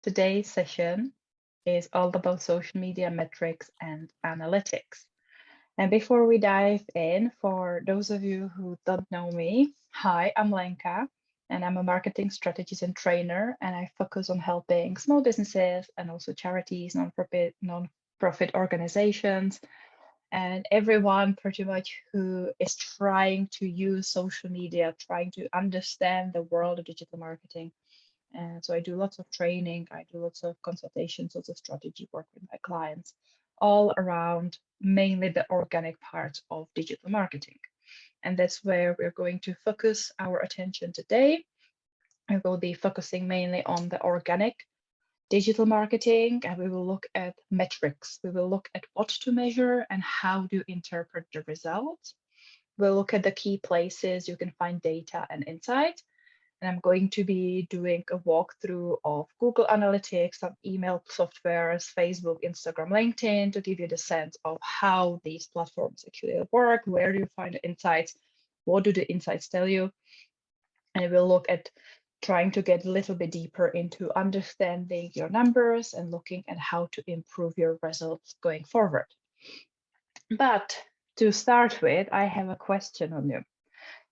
Today's session is all about social media metrics and analytics. And before we dive in, for those of you who don't know me, hi, I'm Lenka, and I'm a marketing strategist and trainer, and I focus on helping small businesses and also charities, non-profit organizations, and everyone pretty much who is trying to use social media, trying to understand the world of digital marketing. And so I do lots of training, I do lots of consultations, lots of strategy work with my clients, all around mainly the organic part of digital marketing. And that's where we're going to focus our attention today. We will be focusing mainly on the organic digital marketing, and we will look at metrics. We will look at what to measure and how to interpret the results. We'll look at the key places you can find data and insight. And I'm going to be doing a walkthrough of Google Analytics, some email softwares, Facebook, Instagram, LinkedIn, to give you the sense of how these platforms actually work, where do you find the insights, what do the insights tell you. And we'll look at trying to get a little bit deeper into understanding your numbers and looking at how to improve your results going forward. But to start with, I have a question on you.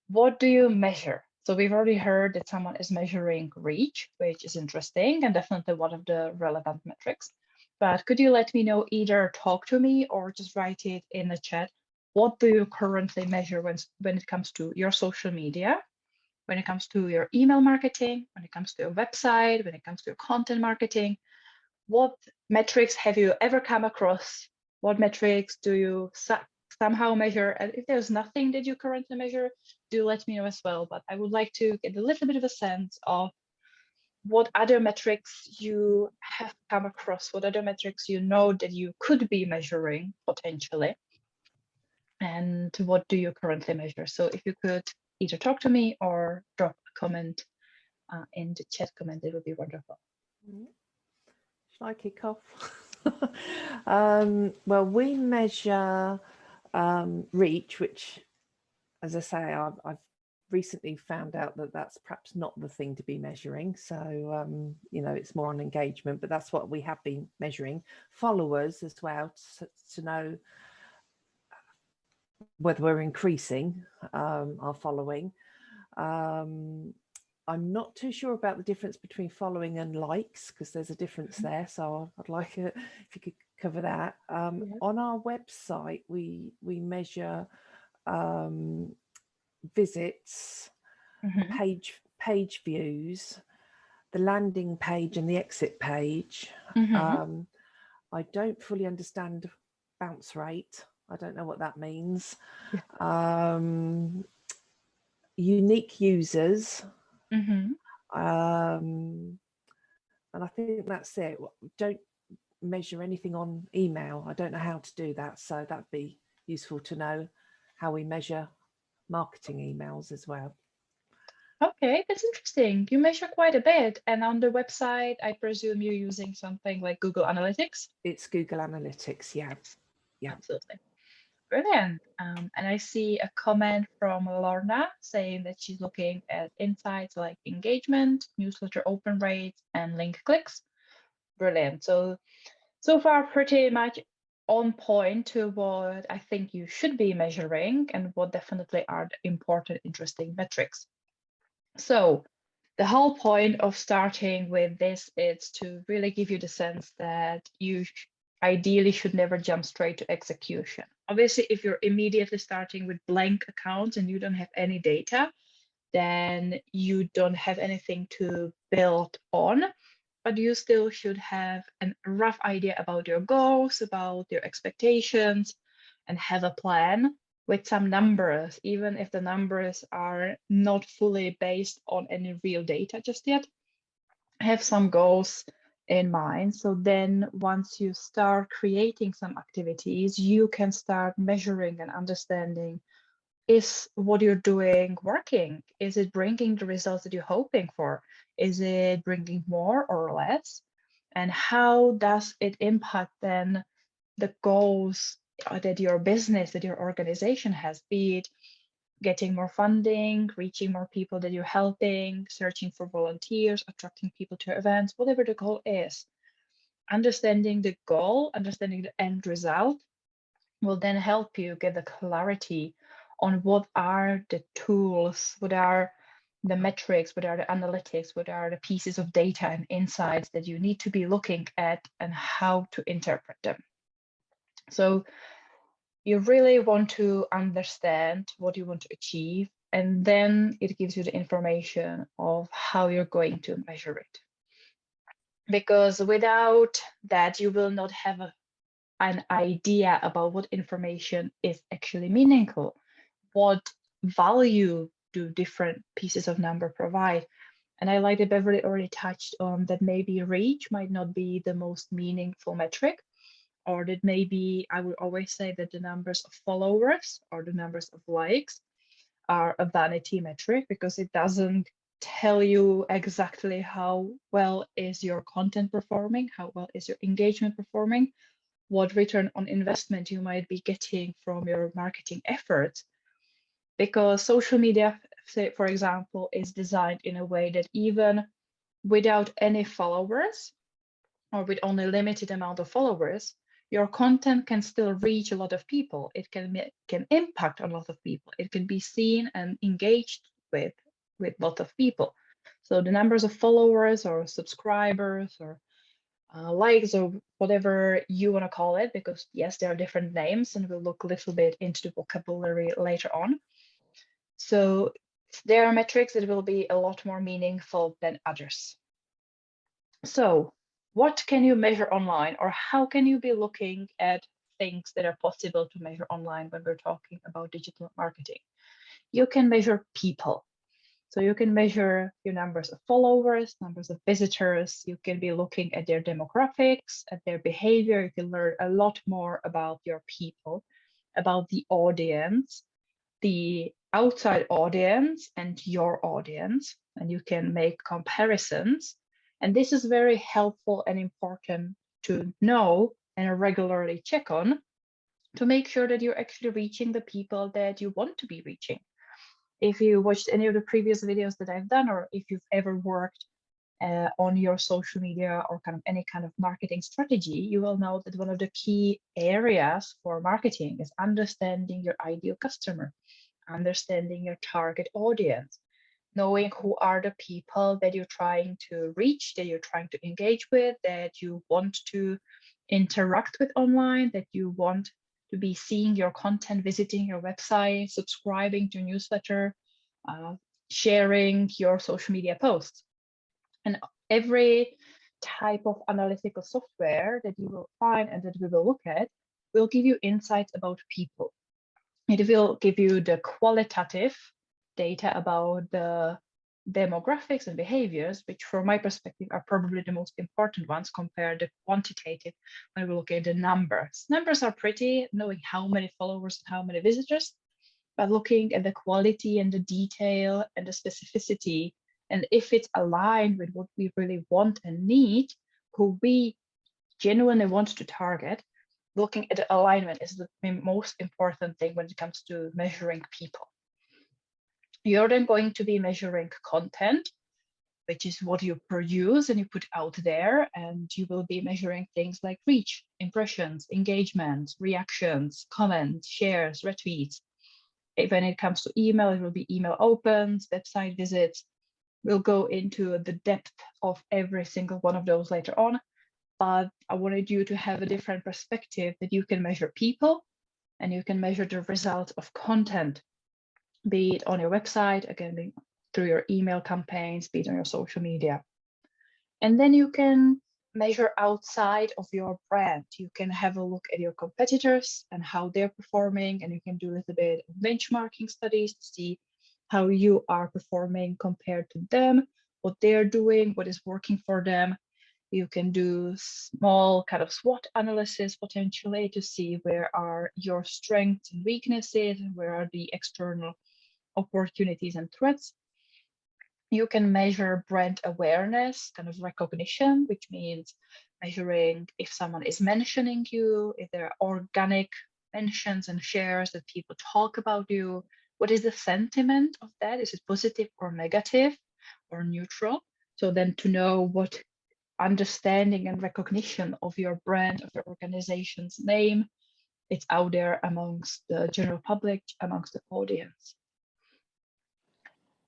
What do you measure? So we've already heard that someone is measuring reach, which is interesting and definitely one of the relevant metrics. But could you let me know, either talk to me or just write it in the chat? What do you currently measure when it comes to your social media, when it comes to your email marketing, when it comes to your website, when it comes to your content marketing? What metrics have you ever come across? What metrics do you somehow measure? And if there's nothing that you currently measure, do let me know as well. But I would like to get a little bit of a sense of what other metrics you have come across, what other metrics you know that you could be measuring potentially, and what do you currently measure? So if you could either talk to me or drop a comment in the chat comment, it would be wonderful. Shall I kick off? Well, we measure reach, which, as I say, I've recently found out that that's perhaps not the thing to be measuring. So, it's more on engagement, but that's what we have been measuring. Followers as well, to know whether we're increasing our following. I'm not too sure about the difference between following and likes, because there's a difference there. So I'd like it if you could cover that. On our website, we measure visits, page views, the landing page and the exit page. I don't fully understand bounce rate. I don't know what that means. Unique users. And I think that's it. Don't measure anything on email. I don't know how to do that. So that'd be useful to know how we measure marketing emails as well. Okay, that's interesting. You measure quite a bit. And on the website, I presume you're using something like Google Analytics? It's Google Analytics, yeah. Absolutely. Brilliant. And I see a comment from Lorna saying that she's looking at insights like engagement, newsletter open rates, and link clicks. Brilliant. So far, pretty much on point to what I think you should be measuring and what definitely are the important, interesting metrics. So the whole point of starting with this is to really give you the sense that you ideally should never jump straight to execution. Obviously, if you're immediately starting with blank accounts and you don't have any data, then you don't have anything to build on, but you still should have a rough idea about your goals, about your expectations, and have a plan with some numbers, even if the numbers are not fully based on any real data just yet. Have some goals in mind. So then once you start creating some activities, you can start measuring and understanding, is what you're doing working? Is it bringing the results that you're hoping for? Is it bringing more or less? And how does it impact then the goals that your business, that your organization has, be it getting more funding, reaching more people that you're helping, searching for volunteers, attracting people to events, whatever the goal is. Understanding the goal, understanding the end result will then help you get the clarity on what are the tools, what are the metrics, what are the analytics, what are the pieces of data and insights that you need to be looking at and how to interpret them. So you really want to understand what you want to achieve, and then it gives you the information of how you're going to measure it. Because without that, you will not have an idea about what information is actually meaningful, what value do different pieces of number provide. And I like that Beverly already touched on that maybe reach might not be the most meaningful metric, or that maybe I would always say that the numbers of followers or the numbers of likes are a vanity metric, because it doesn't tell you exactly how well is your content performing, how well is your engagement performing, what return on investment you might be getting from your marketing efforts. Because social media, say, for example, is designed in a way that even without any followers or with only limited amount of followers, your content can still reach a lot of people. It can impact a lot of people. It can be seen and engaged with a lot of people. So the numbers of followers or subscribers or likes or whatever you want to call it, because yes, there are different names, and we'll look a little bit into the vocabulary later on. So there are metrics that will be a lot more meaningful than others. So what can you measure online, or how can you be looking at things that are possible to measure online when we're talking about digital marketing? You can measure people. So you can measure your numbers of followers, numbers of visitors. You can be looking at their demographics, at their behavior. You can learn a lot more about your people, about the audience, the outside audience and your audience, and you can make comparisons. And this is very helpful and important to know and regularly check on to make sure that you're actually reaching the people that you want to be reaching. If you watched any of the previous videos that I've done, or if you've ever worked on your social media or kind of any kind of marketing strategy, you will know that one of the key areas for marketing is understanding your ideal customer, understanding your target audience, knowing who are the people that you're trying to reach, that you're trying to engage with, that you want to interact with online, that you want to be seeing your content, visiting your website, subscribing to your newsletter, sharing your social media posts. And every type of analytical software that you will find and that we will look at will give you insights about people. It will give you the qualitative data about the demographics and behaviors, which from my perspective are probably the most important ones, compared to quantitative when we look at the numbers. Numbers are pretty, knowing how many followers and how many visitors, but looking at the quality and the detail and the specificity, and if it's aligned with what we really want and need, who we genuinely want to target, looking at the alignment is the most important thing when it comes to measuring people. You're then going to be measuring content, which is what you produce and you put out there, and you will be measuring things like reach, impressions, engagement, reactions, comments, shares, retweets. When it comes to email, it will be email opens, website visits. We'll go into the depth of every single one of those later on, but I wanted you to have a different perspective, that you can measure people and you can measure the result of content, be it on your website, again, through your email campaigns, be it on your social media. And then you can measure outside of your brand. You can have a look at your competitors and how they're performing, and you can do a little bit of benchmarking studies to see how you are performing compared to them, what they're doing, what is working for them. You can do small kind of SWOT analysis potentially to see where are your strengths and weaknesses, and where are the external opportunities and threats. You can measure brand awareness, kind of recognition, which means measuring if someone is mentioning you, if there are organic mentions and shares that people talk about you, what is the sentiment of that? Is it positive or negative or neutral? So then to know what understanding and recognition of your brand, of your organization's name, it's out there amongst the general public, amongst the audience.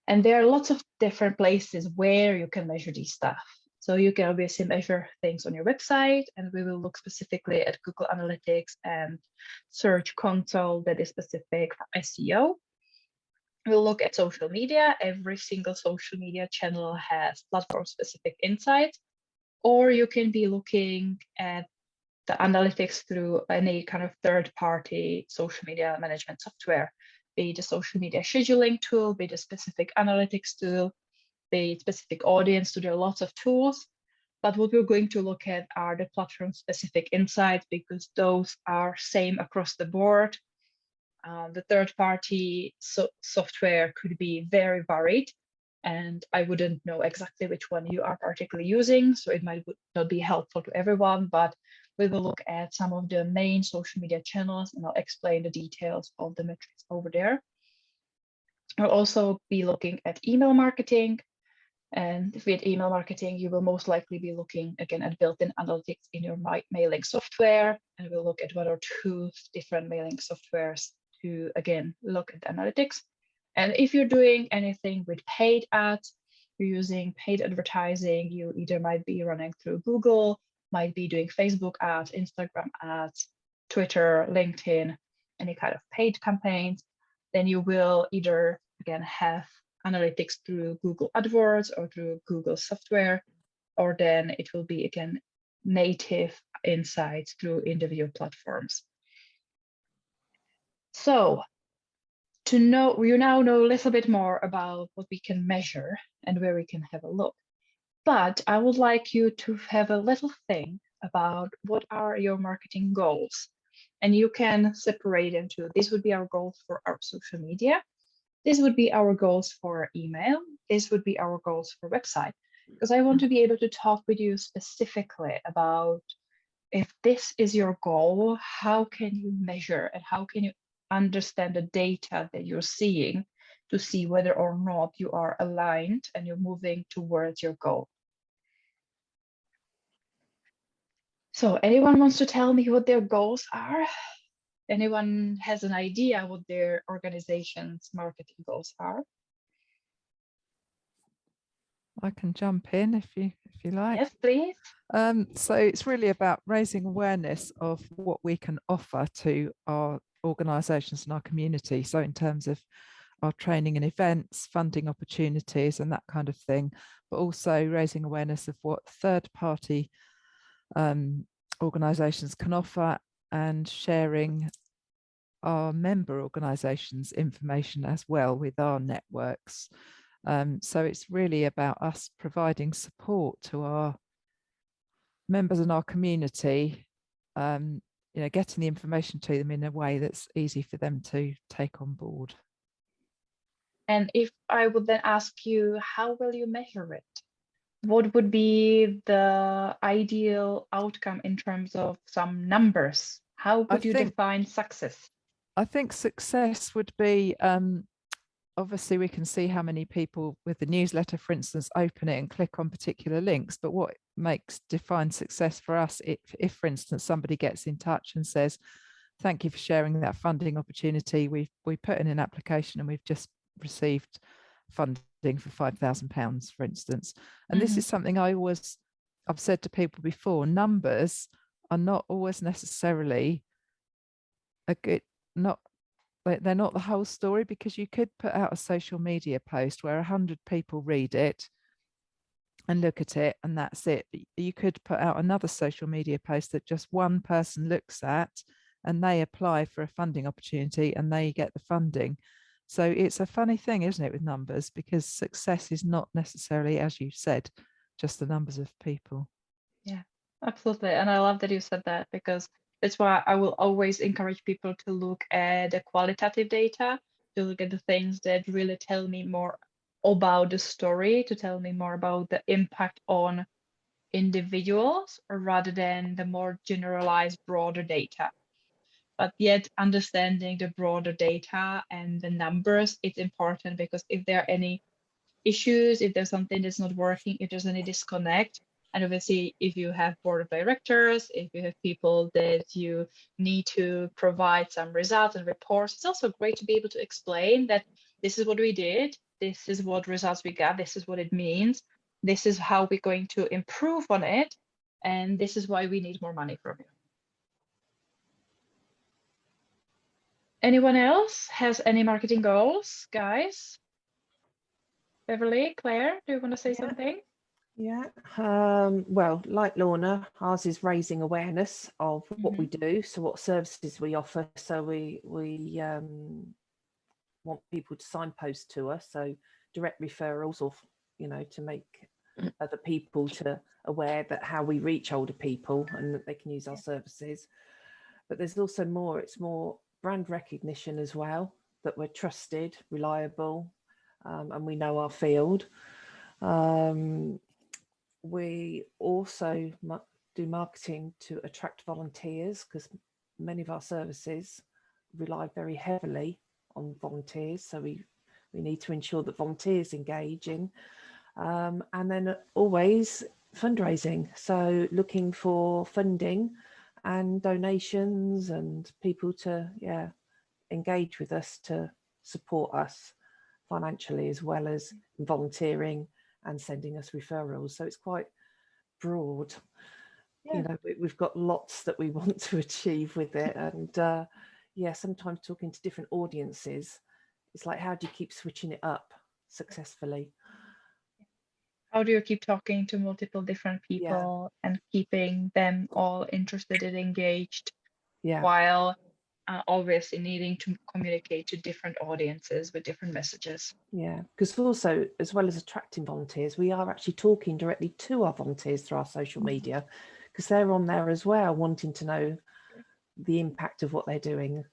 And there are lots of different places where you can measure these stuff. So you can obviously measure things on your website, and we will look specifically at Google Analytics and Search Console that is specific for SEO. We'll look at social media. Every single social media channel has platform-specific insights, or you can be looking at the analytics through any kind of third-party social media management software, be it a social media scheduling tool, be it a specific analytics tool, be it specific audience. So there are lots of tools. But what we're going to look at are the platform-specific insights, because those are same across the board. The third-party software could be very varied, and I wouldn't know exactly which one you are particularly using, so it might not be helpful to everyone, but we will look at some of the main social media channels, and I'll explain the details of the metrics over there. We'll also be looking at email marketing, and with email marketing, you will most likely be looking again at built-in analytics in your mailing software, and we'll look at one or two different mailing softwares to again look at the analytics. And if you're doing anything with paid ads, you're using paid advertising, you either might be running through Google, might be doing Facebook ads, Instagram ads, Twitter, LinkedIn, any kind of paid campaigns, then you will either again have analytics through Google AdWords or through Google software, or then it will be again native insights through individual platforms. So to know, you now know a little bit more about what we can measure and where we can have a look. But I would like you to have a little think about what are your marketing goals. And you can separate into, this would be our goals for our social media. This would be our goals for email. This would be our goals for website. Because I want to be able to talk with you specifically about, if this is your goal, how can you measure and how can you understand the data that you're seeing to see whether or not you are aligned and you're moving towards your goal. So anyone wants to tell me what their goals are? Anyone has an idea what their organization's marketing goals are? I can jump in if you like. Yes, please. So it's really about raising awareness of what we can offer to our organisations and our community. So in terms of our training and events, funding opportunities and that kind of thing, but also raising awareness of what third-party organisations can offer, and sharing our member organisations' information as well with our networks. So it's really about us providing support to our members in our community, getting the information to them in a way that's easy for them to take on board. And if I would then ask you, how will you measure it? What would be the ideal outcome in terms of some numbers? How would you define success? I think success would be, obviously we can see how many people with the newsletter, for instance, open it and click on particular links. But what defines success for us, if for instance, somebody gets in touch and says, thank you for sharing that funding opportunity. We put in an application and we've just received funding for £5,000, for instance. And this is something I've said to people before, numbers are not always necessarily they're not the whole story, because you could put out a social media post where 100 people read it and look at it and that's it. You could put out another social media post that just one person looks at and they apply for a funding opportunity and they get the funding. So it's a funny thing, isn't it, with numbers, because success is not necessarily, as you said, just the numbers of people. Yeah, absolutely. And I love that you said that, because that's why I will always encourage people to look at the qualitative data, to look at the things that really tell me more about the story, to tell me more about the impact on individuals, rather than the more generalized, broader data. but yet understanding the broader data and the numbers, it's important, because if there are any issues, if there's something that's not working, if there's any disconnect, and obviously if you have board of directors, if you have people that you need to provide some results and reports, it's also great to be able to explain that this is what we did, this is what results we got, this is what it means, this is how we're going to improve on it, and this is why we need more money from you. Anyone else has any marketing goals, guys? Beverly, Claire, do you want to say something? Yeah, well, like Lorna, ours is raising awareness of what we do, so what services we offer. So we want people to signpost to us, so direct referrals, or to make other people to aware that how we reach older people and that they can use our services. But there's also more. It's more brand recognition as well, that we're trusted, reliable, and we know our field. We also do marketing to attract volunteers, because many of our services rely very heavily on volunteers. So we need to ensure that volunteers engage in. And then always fundraising. So looking for funding and donations and people to, engage with us to support us financially, as well as volunteering and sending us referrals. So it's quite broad. We've got lots that we want to achieve with it. And sometimes talking to different audiences, it's like, how do you keep switching it up successfully? How do you keep talking to multiple different people and keeping them all interested and engaged, while obviously needing to communicate to different audiences with different messages? Yeah, because also, as well as attracting volunteers, we are actually talking directly to our volunteers through our social media, because they're on there as well, wanting to know the impact of what they're doing.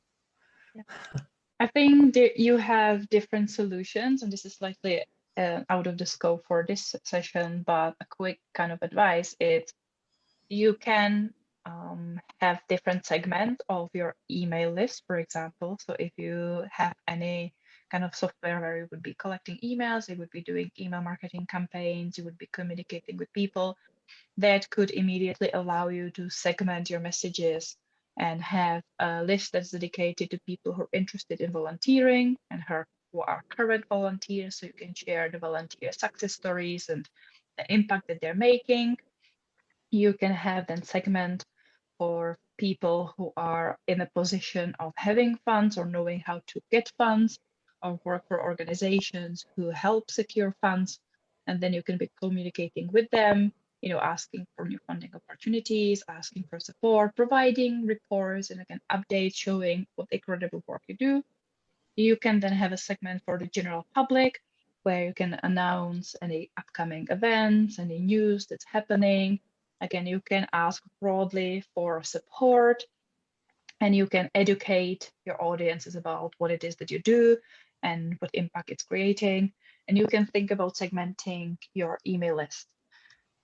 I think you have different solutions, and this is slightly out of the scope for this session, but a quick kind of advice is you can have different segments of your email list, for example. So if you have any kind of software where you would be collecting emails, you would be doing email marketing campaigns, you would be communicating with people, that could immediately allow you to segment your messages and have a list that's dedicated to people who are interested in volunteering and who are current volunteers, so you can share the volunteer success stories and the impact that they're making. You can have then segment for people who are in a position of having funds or knowing how to get funds, or work for organizations who help secure funds, and then you can be communicating with them, asking for new funding opportunities, asking for support, providing reports and again updates showing what incredible work you do. You can then have a segment for the general public, where you can announce any upcoming events, any news that's happening. Again, you can ask broadly for support, and you can educate your audiences about what it is that you do and what impact it's creating. And you can think about segmenting your email list.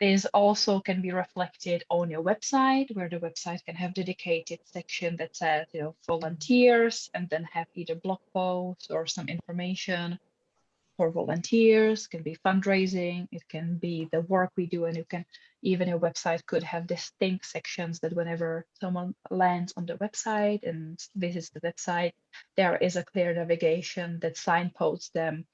This also can be reflected on your website, where the website can have dedicated section that says, volunteers, and then have either blog posts or some information for volunteers. It can be fundraising, it can be the work we do, and even your website could have distinct sections that whenever someone lands on the website and visits the website, there is a clear navigation that signposts them.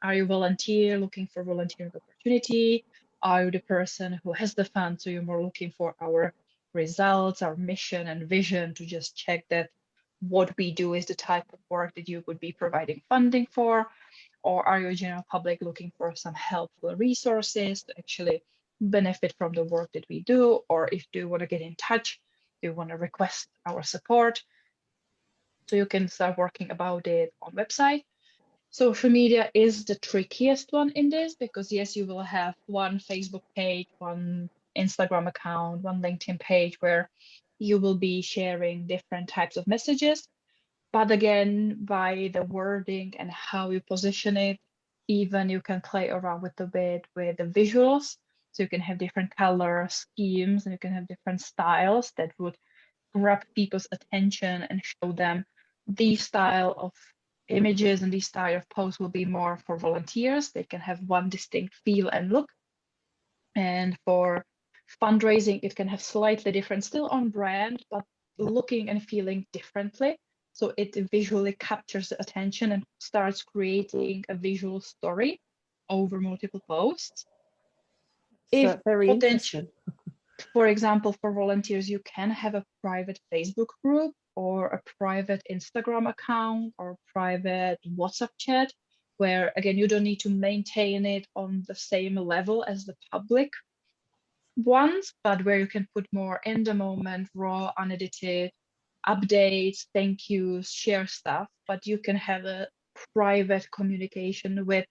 Are you a volunteer looking for volunteering opportunity? Are you the person who has the funds? So you're more looking for our results, our mission and vision, to just check that what we do is the type of work that you would be providing funding for? Or are you a general public looking for some helpful resources to actually benefit from the work that we do? Or if you want to get in touch, you want to request our support, so you can start working about it on website. Social media is the trickiest one in this, because yes, you will have one Facebook page, one Instagram account, one LinkedIn page where you will be sharing different types of messages. But again, by the wording and how you position it, even you can play around with a bit with the visuals. So you can have different color schemes and you can have different styles that would grab people's attention and show them these style of images and these style of posts will be more for volunteers. They can have one distinct feel and look. And for fundraising, it can have slightly different, still on brand, but looking and feeling differently. So it visually captures the attention and starts creating a visual story over multiple posts. If So very interesting. For example, for volunteers, you can have a private Facebook group or a private Instagram account or private WhatsApp chat, where again, you don't need to maintain it on the same level as the public ones, but where you can put more in the moment, raw, unedited updates, thank yous, share stuff, but you can have a private communication with,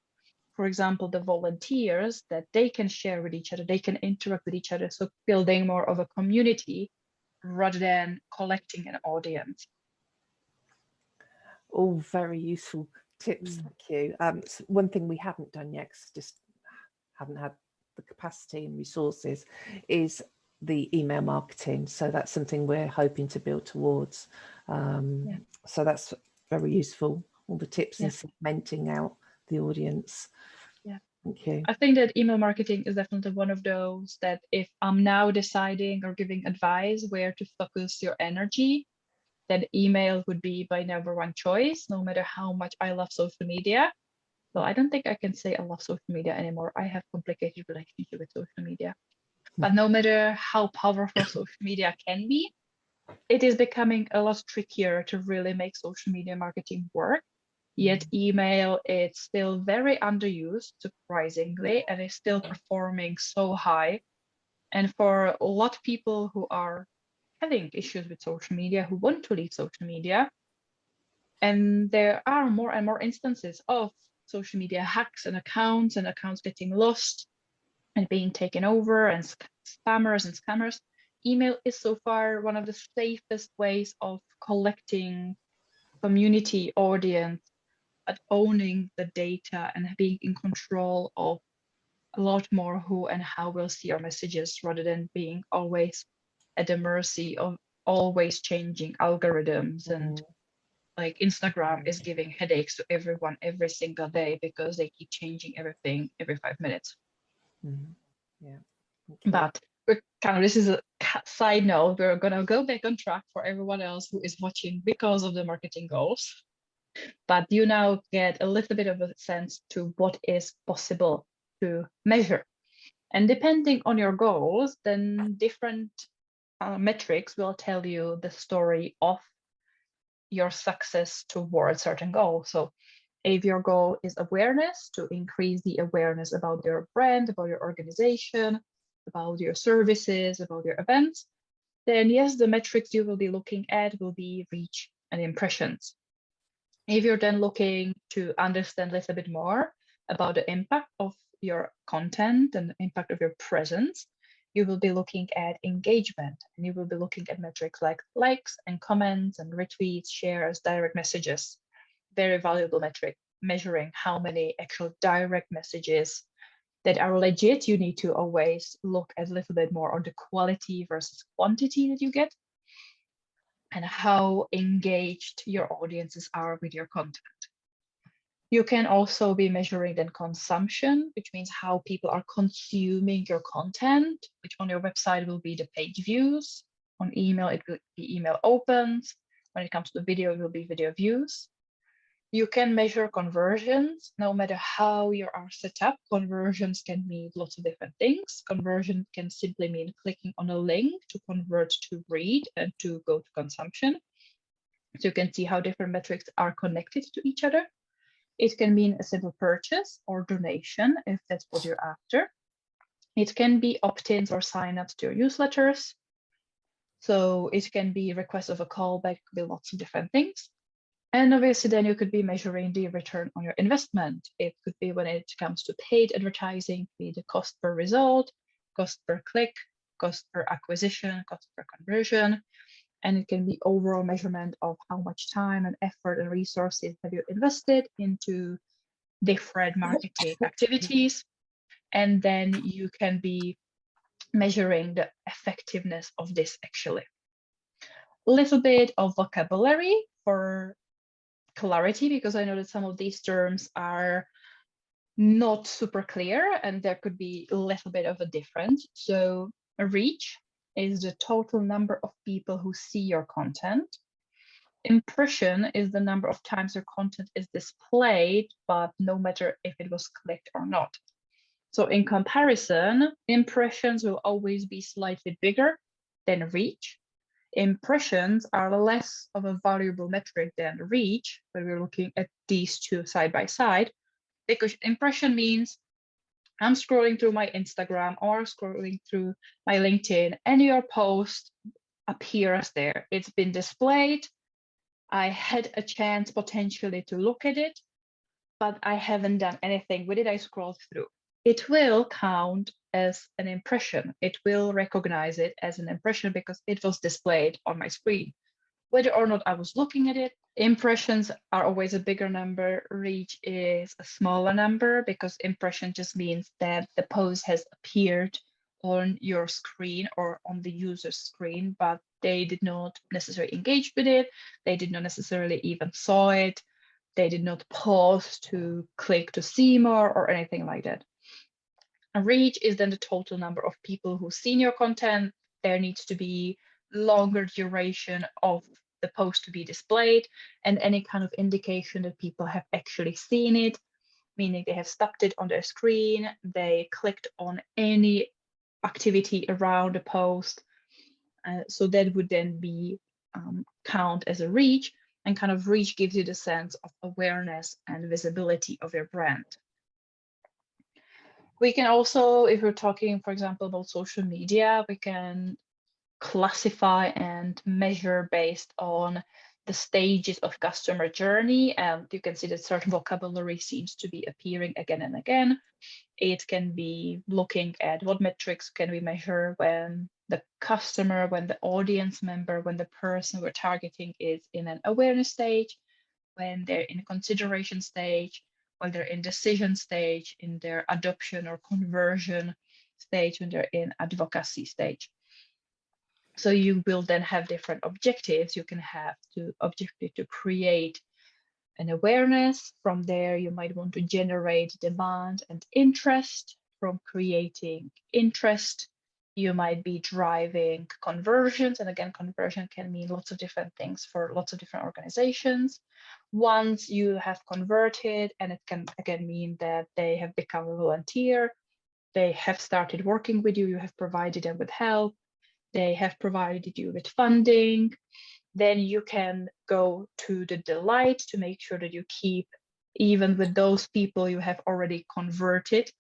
for example, the volunteers that they can share with each other, they can interact with each other. So building more of a community rather than collecting an audience. All very useful tips, thank you. One thing we haven't done yet, 'cause just haven't had the capacity and resources, is the email marketing. So that's something we're hoping to build towards. So that's very useful, all the tips in segmenting out the audience. Yeah, thank you. I think that email marketing is definitely one of those that if I'm now deciding or giving advice where to focus your energy, then email would be my #1 choice, no matter how much I love social media. Well, I don't think I can say I love social media anymore. I have complicated relationship with social media. But no matter how powerful social media can be, it is becoming a lot trickier to really make social media marketing work. Yet email, it's still very underused, surprisingly, and is still performing so high. And for a lot of people who are having issues with social media, who want to leave social media, and there are more and more instances of social media hacks and accounts getting lost and being taken over, and spammers and scammers. Email is so far one of the safest ways of collecting community audience, but owning the data and being in control of a lot more who and how will see our messages, rather than being always at the mercy of always changing algorithms. And like Instagram is giving headaches to everyone every single day because they keep changing everything every 5 minutes. Yeah. But we're this is a side note. We're gonna go back on track for everyone else who is watching because of the marketing goals. But you now get a little bit of a sense to what is possible to measure. And depending on your goals, then different metrics will tell you the story of your success towards certain goals. So if your goal is awareness, to increase the awareness about your brand, about your organization, about your services, about your events, then yes, the metrics you will be looking at will be reach and impressions. If you're then looking to understand a little bit more about the impact of your content and the impact of your presence, you will be looking at engagement, and you will be looking at metrics like likes and comments and retweets, shares, direct messages. Very valuable metric, measuring how many actual direct messages that are legit. You need to always look a little bit more on the quality versus quantity that you get, and how engaged your audiences are with your content. You can also be measuring then consumption, which means how people are consuming your content, which on your website will be the page views. On email, it will be email opens. When it comes to video, it will be video views. You can measure conversions. No matter how you are set up, conversions can mean lots of different things. Conversion can simply mean clicking on a link to convert to read and to go to consumption. So you can see how different metrics are connected to each other. It can mean a simple purchase or donation, if that's what you're after. It can be opt-ins or sign-ups to your newsletters. So it can be request of a callback, could be lots of different things. And obviously then you could be measuring the return on your investment. It could be when it comes to paid advertising, be the cost per result, cost per click, cost per acquisition, cost per conversion. And it can be overall measurement of how much time and effort and resources have you invested into different marketing activities. And then you can be measuring the effectiveness of this actually. little bit of vocabulary for clarity, because I know that some of these terms are not super clear and there could be a little bit of a difference. So a reach is the total number of people who see your content. Impression is the number of times your content is displayed, but no matter if it was clicked or not. So in comparison, impressions will always be slightly bigger than reach. Impressions are less of a valuable metric than reach when we're looking at these two side by side, because impression means I'm scrolling through my Instagram or scrolling through my LinkedIn and your post appears there. It's been displayed. I had a chance potentially to look at it, but I haven't done anything with it. I scrolled through. It will count as an impression. It will recognize it as an impression because it was displayed on my screen. Whether or not I was looking at it, impressions are always a bigger number. Reach is a smaller number because impression just means that the post has appeared on your screen or on the user's screen, but they did not necessarily engage with it. They did not necessarily even saw it. They did not pause to click to see more or anything like that. A reach is then the total number of people who've seen your content. There needs to be longer duration of the post to be displayed and any kind of indication that people have actually seen it, meaning they have stopped it on their screen, they clicked on any activity around the post. So that would then be count as a reach, and kind of reach gives you the sense of awareness and visibility of your brand. We can also, if we're talking, for example, about social media, we can classify and measure based on the stages of customer journey. And you can see that certain vocabulary seems to be appearing again and again. It can be looking at what metrics can we measure when the customer, when the audience member, when the person we're targeting is in an awareness stage, when they're in consideration stage, when they're in decision stage, in their adoption or conversion stage, when they're in advocacy stage. So you will then have different objectives. You can have the objective to create an awareness. From there, you might want to generate demand and interest. From creating interest, you might be driving conversions. And again, conversion can mean lots of different things for lots of different organizations. Once you have converted, and it can again mean that they have become a volunteer, they have started working with you, you have provided them with help, they have provided you with funding, then you can go to the delight to make sure that you keep, even with those people you have already converted,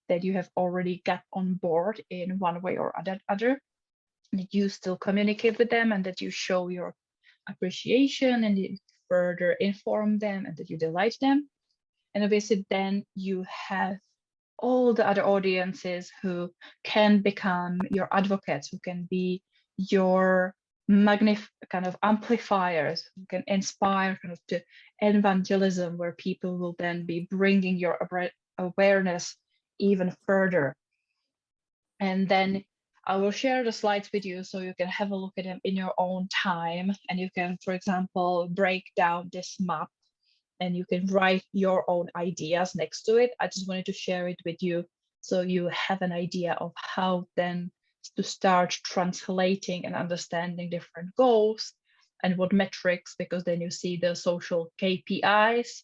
that you have already got on board in one way or other, that you still communicate with them and that you show your appreciation and you further inform them and that you delight them. And obviously then you have all the other audiences who can become your advocates, who can be your kind of amplifiers, who can inspire kind of to evangelism, where people will then be bringing your awareness even further. And then I will share the slides with you so you can have a look at them in your own time. And you can, for example, break down this map and you can write your own ideas next to it. I just wanted to share it with you so you have an idea of how then to start translating and understanding different goals and what metrics, because then you see the social KPIs.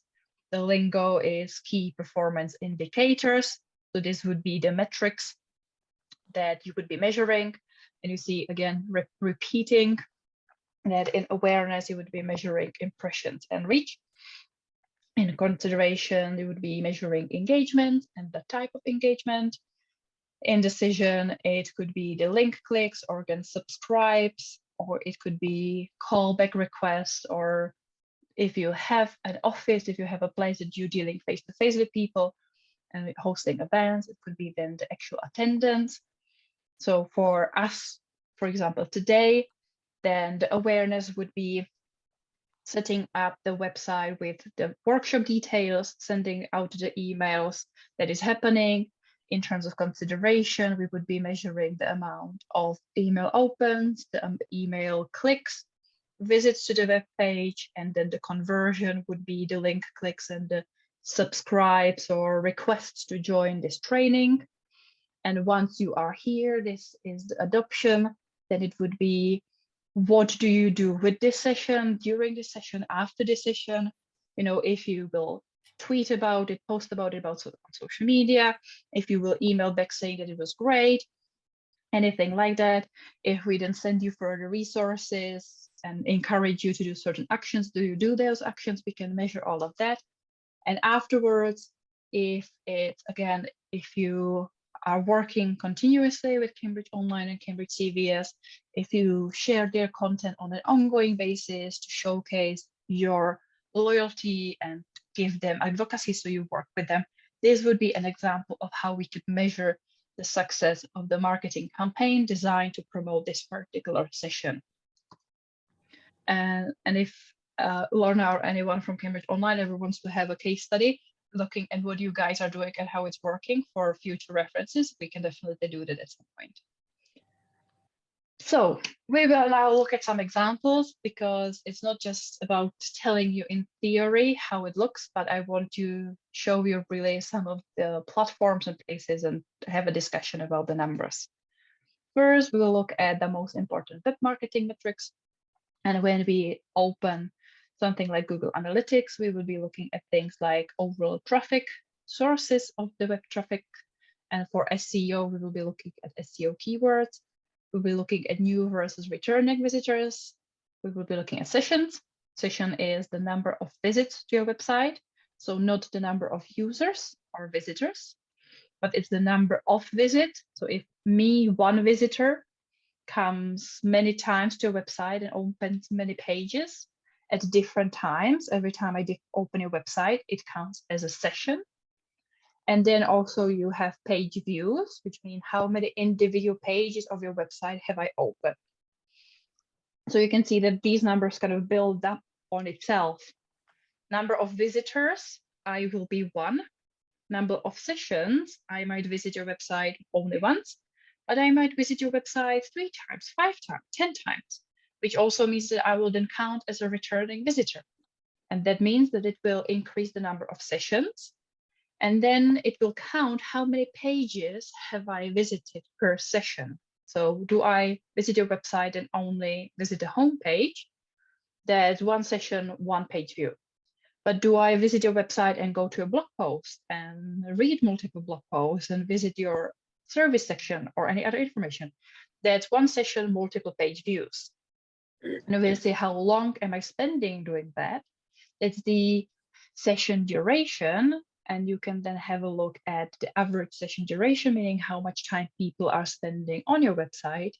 The lingo is key performance indicators. So this would be the metrics that you would be measuring. And you see, again, repeating that in awareness, you would be measuring impressions and reach. In consideration, you would be measuring engagement and the type of engagement. In decision, it could be the link clicks or again subscribes, or it could be callback requests, or if you have an office, if you have a place that you're dealing face-to-face with people and hosting events, it could be then the actual attendance. So for us, for example, today, then the awareness would be setting up the website with the workshop details, sending out the emails that is happening. In terms of consideration, we would be measuring the amount of email opens, the email clicks, visits to the web page, and then the conversion would be the link clicks and the subscribes or requests to join this training. And once you are here, this is the adoption. Then it would be, what do you do with this session, during this session, after this session? You know, if you will tweet about it, post about it on social media, if you will email back saying that it was great, anything like that. If we then send you further resources and encourage you to do certain actions, do you do those actions? We can measure all of that. And afterwards, if it's, again, if you are working continuously with Cambridge Online and Cambridge CVS, if you share their content on an ongoing basis to showcase your loyalty and give them advocacy so you work with them, this would be an example of how we could measure the success of the marketing campaign designed to promote this particular session. And if Lorna or anyone from Cambridge Online ever wants to have a case study looking at what you guys are doing and how it's working for future references, we can definitely do that at some point. So we will now look at some examples, because it's not just about telling you in theory how it looks, but I want to show you really some of the platforms and places and have a discussion about the numbers. First, we will look at the most important web marketing metrics. And when we open something like Google Analytics, we will be looking at things like overall traffic, sources of the web traffic. And for SEO, we will be looking at SEO keywords. We'll be looking at new versus returning visitors. We will be looking at sessions. Session is the number of visits to your website. So not the number of users or visitors, but it's the number of visits. So if one visitor comes many times to a website and opens many pages at different times, every time I open your website, it counts as a session. And then also you have page views, which mean how many individual pages of your website have I opened. So you can see that these numbers kind of build up on itself. Number of visitors, I will be 1. Number of sessions, I might visit your website only once, but I might visit your website 3 times, 5 times, 10 times, which also means that I will then count as a returning visitor. And that means that it will increase the number of sessions. And then it will count how many pages have I visited per session. So do I visit your website and only visit the home page? That's 1 session, 1 page view. But do I visit your website and go to a blog post and read multiple blog posts and visit your service section or any other information? That's 1 session, multiple page views. And we'll see how long am I spending doing that. That's the session duration. And you can then have a look at the average session duration, meaning how much time people are spending on your website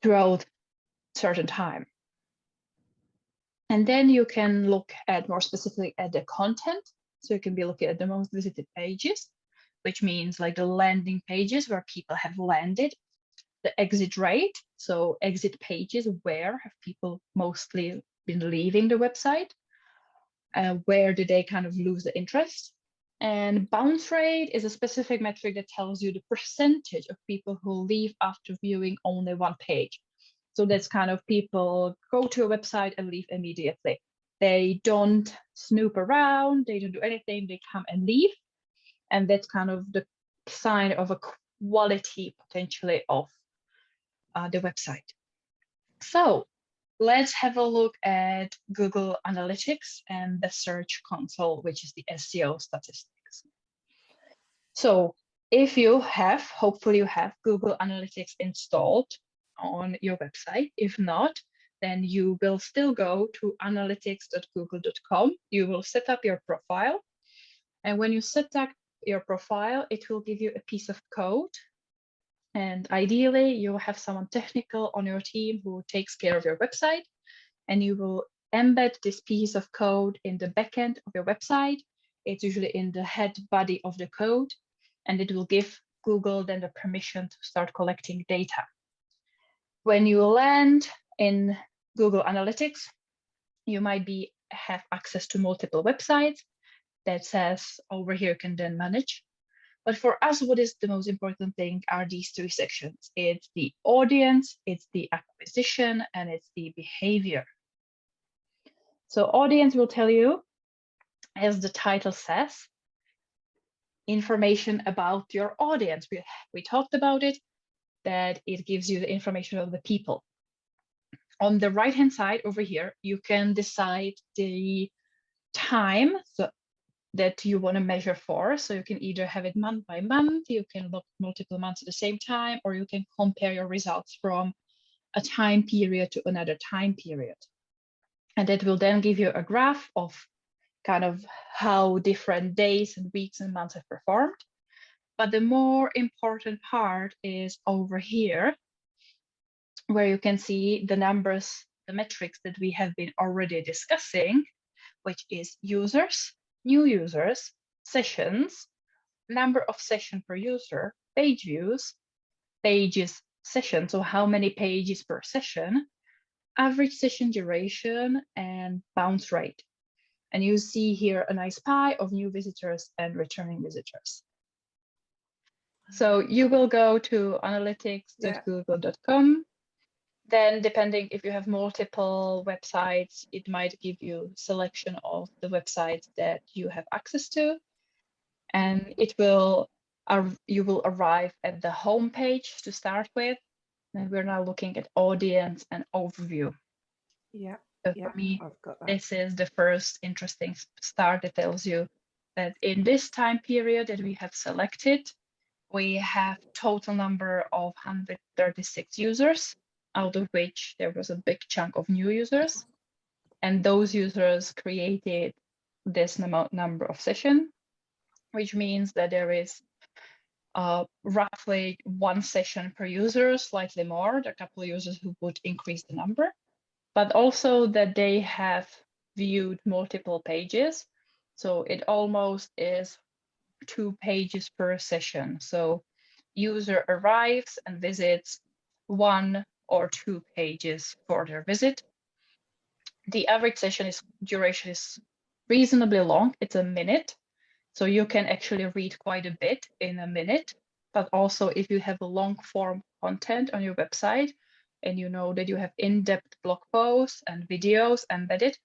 throughout a certain time. And then you can look at more specifically at the content. So you can be looking at the most visited pages, which means like the landing pages where people have landed, the exit rate. So exit pages, where have people mostly been leaving the website? Where do they kind of lose the interest? And bounce rate is a specific metric that tells you the percentage of people who leave after viewing only 1 page. So that's kind of people go to a website and leave immediately. They don't snoop around, they don't do anything, they come and leave. And that's kind of the sign of a quality potentially of the website. So let's have a look at Google Analytics and the Search Console, which is the SEO statistics. So if you have, hopefully you have Google Analytics installed on your website. If not, then you will still go to analytics.google.com. You will set up your profile. And when you set up your profile, it will give you a piece of code. And ideally, you'll have someone technical on your team who takes care of your website. And you will embed this piece of code in the backend of your website. It's usually in the head body of the code. And it will give Google then the permission to start collecting data. When you land in Google Analytics, you might have access to multiple websites. That says over here you can then manage. But for us, what is the most important thing are these three sections. It's the audience, it's the acquisition, and it's the behavior. So audience will tell you, as the title says, information about your audience. We talked about it, that it gives you the information of the people. On the right-hand side over here, you can decide the time that you want to measure for. So you can either have it month by month, you can look multiple months at the same time, or you can compare your results from a time period to another time period. And that will then give you a graph of kind of how different days and weeks and months have performed. But the more important part is over here, where you can see the numbers, the metrics that we have been already discussing, which is users, new users, sessions, number of session per user, page views, pages session, so how many pages per session, average session duration, and bounce rate. And you see here a nice pie of new visitors and returning visitors. So you will go to analytics.google.com. Then depending if you have multiple websites, it might give you selection of the websites that you have access to. And it will, you will arrive at the home page to start with. And we're now looking at audience and overview. Yeah. So Yeah, for me, I've got that. this is the first interesting start that tells you that in this time period that we have selected, we have total number of 136 users, out of which there was a big chunk of new users. And those users created this number of sessions, which means that there is roughly one session per user, slightly more. There are a couple of users who would increase the number, but also that they have viewed multiple pages. So it almost is 2 pages per session. So user arrives and visits 1 or 2 pages for their visit. The average session duration is reasonably long. It's a minute. So you can actually read quite a bit in a minute. But also if you have a long form content on your website and you know that you have in-depth blog posts and videos embedded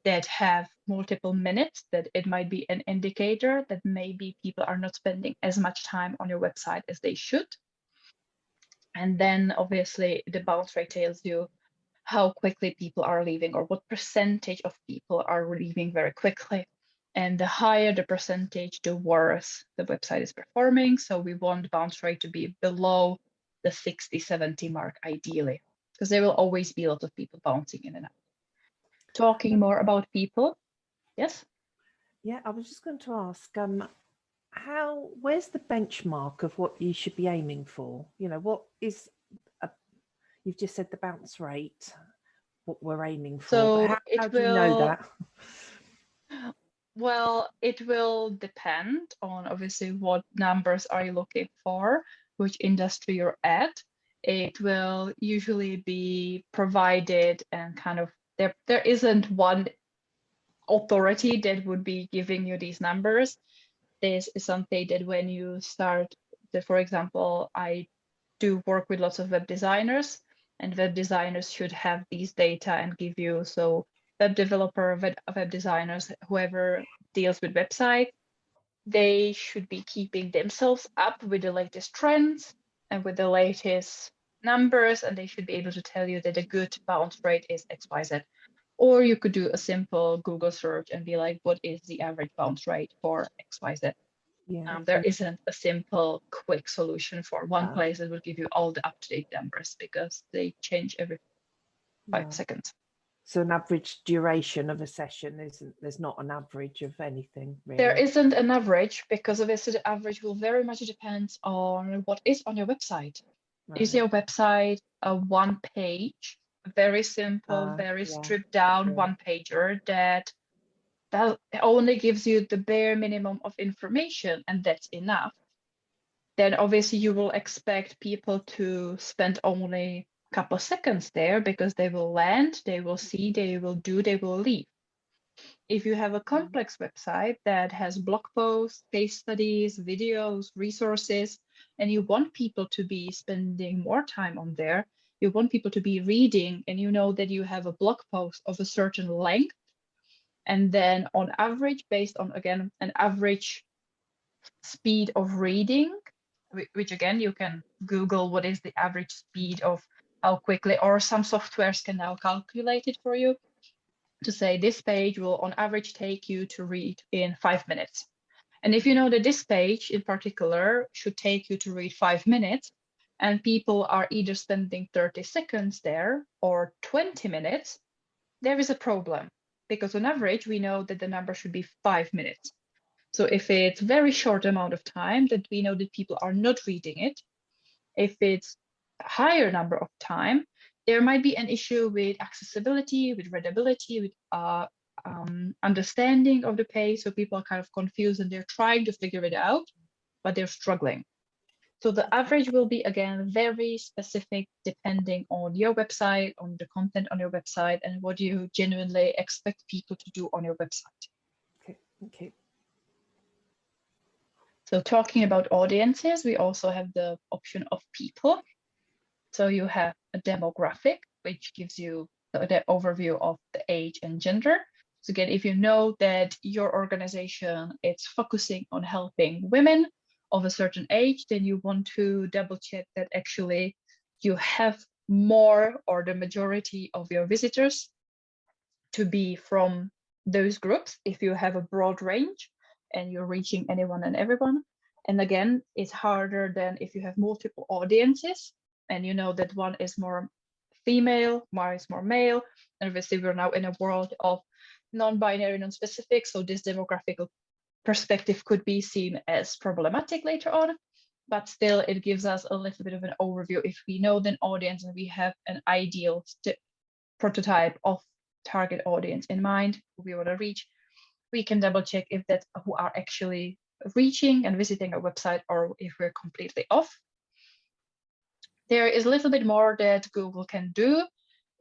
that have multiple minutes, that it might be an indicator that maybe people are not spending as much time on your website as they should. And then obviously the bounce rate tells you how quickly people are leaving or what percentage of people are leaving very quickly. And the higher the percentage, the worse the website is performing. So we want bounce rate to be below the 60, 70 mark ideally, because there will always be a lot of people bouncing in and out. Talking more about people, yes? Yeah, I was just going to ask, where's the benchmark of what you should be aiming for? You know, what is, you've just said the bounce rate, what we're aiming for. So how do you know that? Well, it will depend on obviously what numbers are you looking for, which industry you're at. It will usually be provided and kind of there isn't one authority that would be giving you these numbers. This is something that when you start, for example, I do work with lots of web designers, and web designers should have these data and give you, so web developer, web designers, whoever deals with website, they should be keeping themselves up with the latest trends and with the latest numbers, and they should be able to tell you that a good bounce rate is XYZ. Or you could do a simple Google search and be like, what is the average bounce rate for XYZ? Yeah, There isn't a simple, quick solution for one Ah. place that will give you all the up-to-date numbers because they change every 5 Right. seconds. So an average duration of a session there's not an average of anything really. There isn't an average because obviously the average will very much depend on what is on your website. Right. Is your website a one page, very simple, very stripped down one pager that only gives you the bare minimum of information and that's enough? Then obviously you will expect people to spend only a couple of seconds there because they will land, they will see, they will do, they will leave. If you have a complex website that has blog posts, case studies, videos, resources, and you want people to be spending more time on there, you want people to be reading, and you know that you have a blog post of a certain length, and then on average, based on, again, an average speed of reading, which again, you can Google what is the average speed of how quickly, or some softwares can now calculate it for you, to say this page will on average take you to read in 5 minutes. And if you know that this page in particular should take you to read 5 minutes, and people are either spending 30 seconds there or 20 minutes, there is a problem, because on average, we know that the number should be 5 minutes. So if it's very short amount of time, that we know that people are not reading it. If it's a higher number of time, there might be an issue with accessibility, with readability, with understanding of the page. So people are kind of confused and they're trying to figure it out, but they're struggling. So the average will be, again, very specific depending on your website, on the content on your website, and what you genuinely expect people to do on your website. Okay, thank you. So talking about audiences, we also have the option of people. So you have a demographic, which gives you the overview of the age and gender. So again, if you know that your organization is focusing on helping women of a certain age, then you want to double check that actually you have more, or the majority of your visitors to be from those groups, if you have a broad range and you're reaching anyone and everyone. And again, it's harder than if you have multiple audiences and you know that one is more female, one is more male. And obviously we're now in a world of non-binary, non-specific, so this demographic perspective could be seen as problematic later on, but still it gives us a little bit of an overview. If we know the audience and we have an ideal prototype of target audience in mind who we want to reach, we can double check if that's who are actually reaching and visiting our website, or if we're completely off. There is a little bit more that Google can do.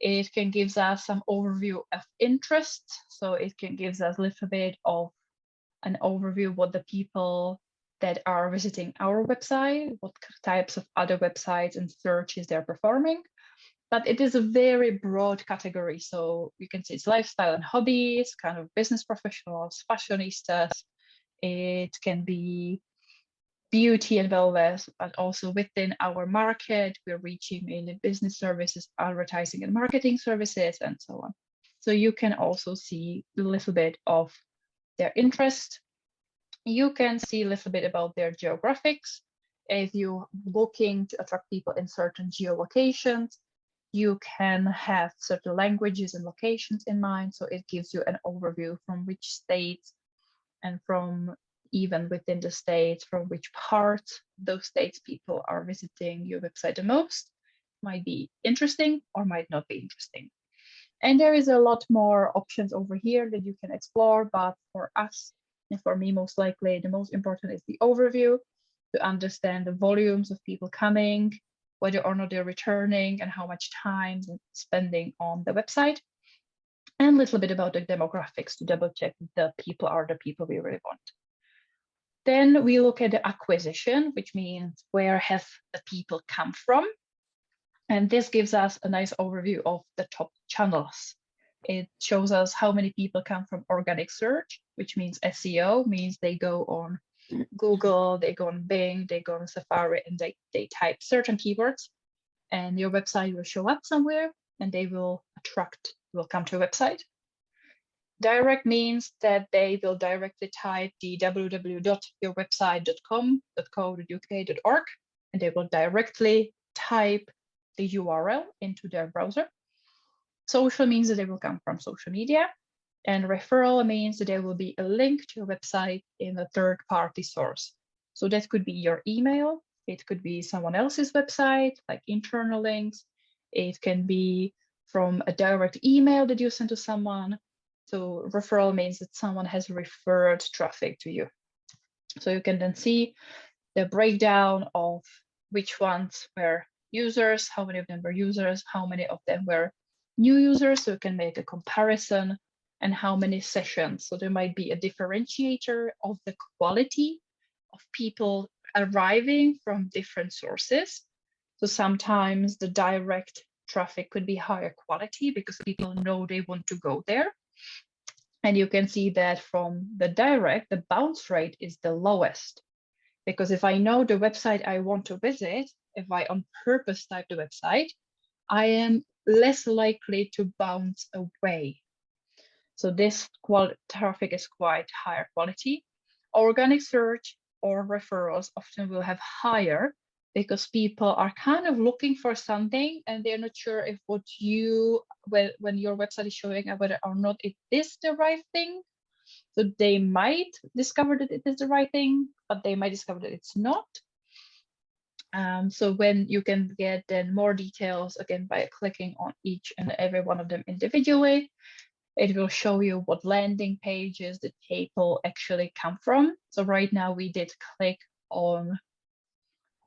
It can give us some overview of interest. So it can give us a little bit of an overview what the people that are visiting our website, what types of other websites and searches they're performing. But it is a very broad category. So you can see it's lifestyle and hobbies, kind of business professionals, fashionistas. It can be beauty and wellness, but also within our market, we're reaching mainly business services, advertising and marketing services, and so on. So you can also see a little bit of their interest. You can see a little bit about their geographics. If you're looking to attract people in certain geolocations, you can have certain languages and locations in mind. So it gives you an overview from which states, and from even within the states, from which parts those states people are visiting your website the most. Might be interesting or might not be interesting. And there is a lot more options over here that you can explore, but for us, and for me most likely, the most important is the overview, to understand the volumes of people coming, whether or not they're returning, and how much time they're spending on the website, and a little bit about the demographics to double check the people are the people we really want. Then we look at the acquisition, which means where have the people come from? And this gives us a nice overview of the top channels. It shows us how many people come from organic search, which means SEO, means they go on Google, they go on Bing, they go on Safari, and they type certain keywords, and your website will show up somewhere, and they will come to a website. Direct means that they will directly type the www.yourwebsite.com.co.uk.org, and they will directly type the URL into their browser. Social means that they will come from social media, and referral means that there will be a link to your website in a third-party source. So that could be your email, it could be someone else's website, like internal links. It can be from a direct email that you send to someone. So referral means that someone has referred traffic to you. So you can then see the breakdown of which ones were users, how many of them were users, how many of them were new users. So you can make a comparison and how many sessions. So there might be a differentiator of the quality of people arriving from different sources. So sometimes the direct traffic could be higher quality because people know they want to go there. And you can see that from the direct, the bounce rate is the lowest. Because if I know the website I want to visit, if I on purpose type the website, I am less likely to bounce away. So this traffic is quite higher quality. Organic search or referrals often will have higher because people are kind of looking for something and they're not sure if what you, when your website is showing whether or not it is the right thing. So they might discover that it is the right thing, but they might discover that it's not. So when you can get then more details, again, by clicking on each and every one of them individually, it will show you what landing pages the people actually come from. So right now we did click on,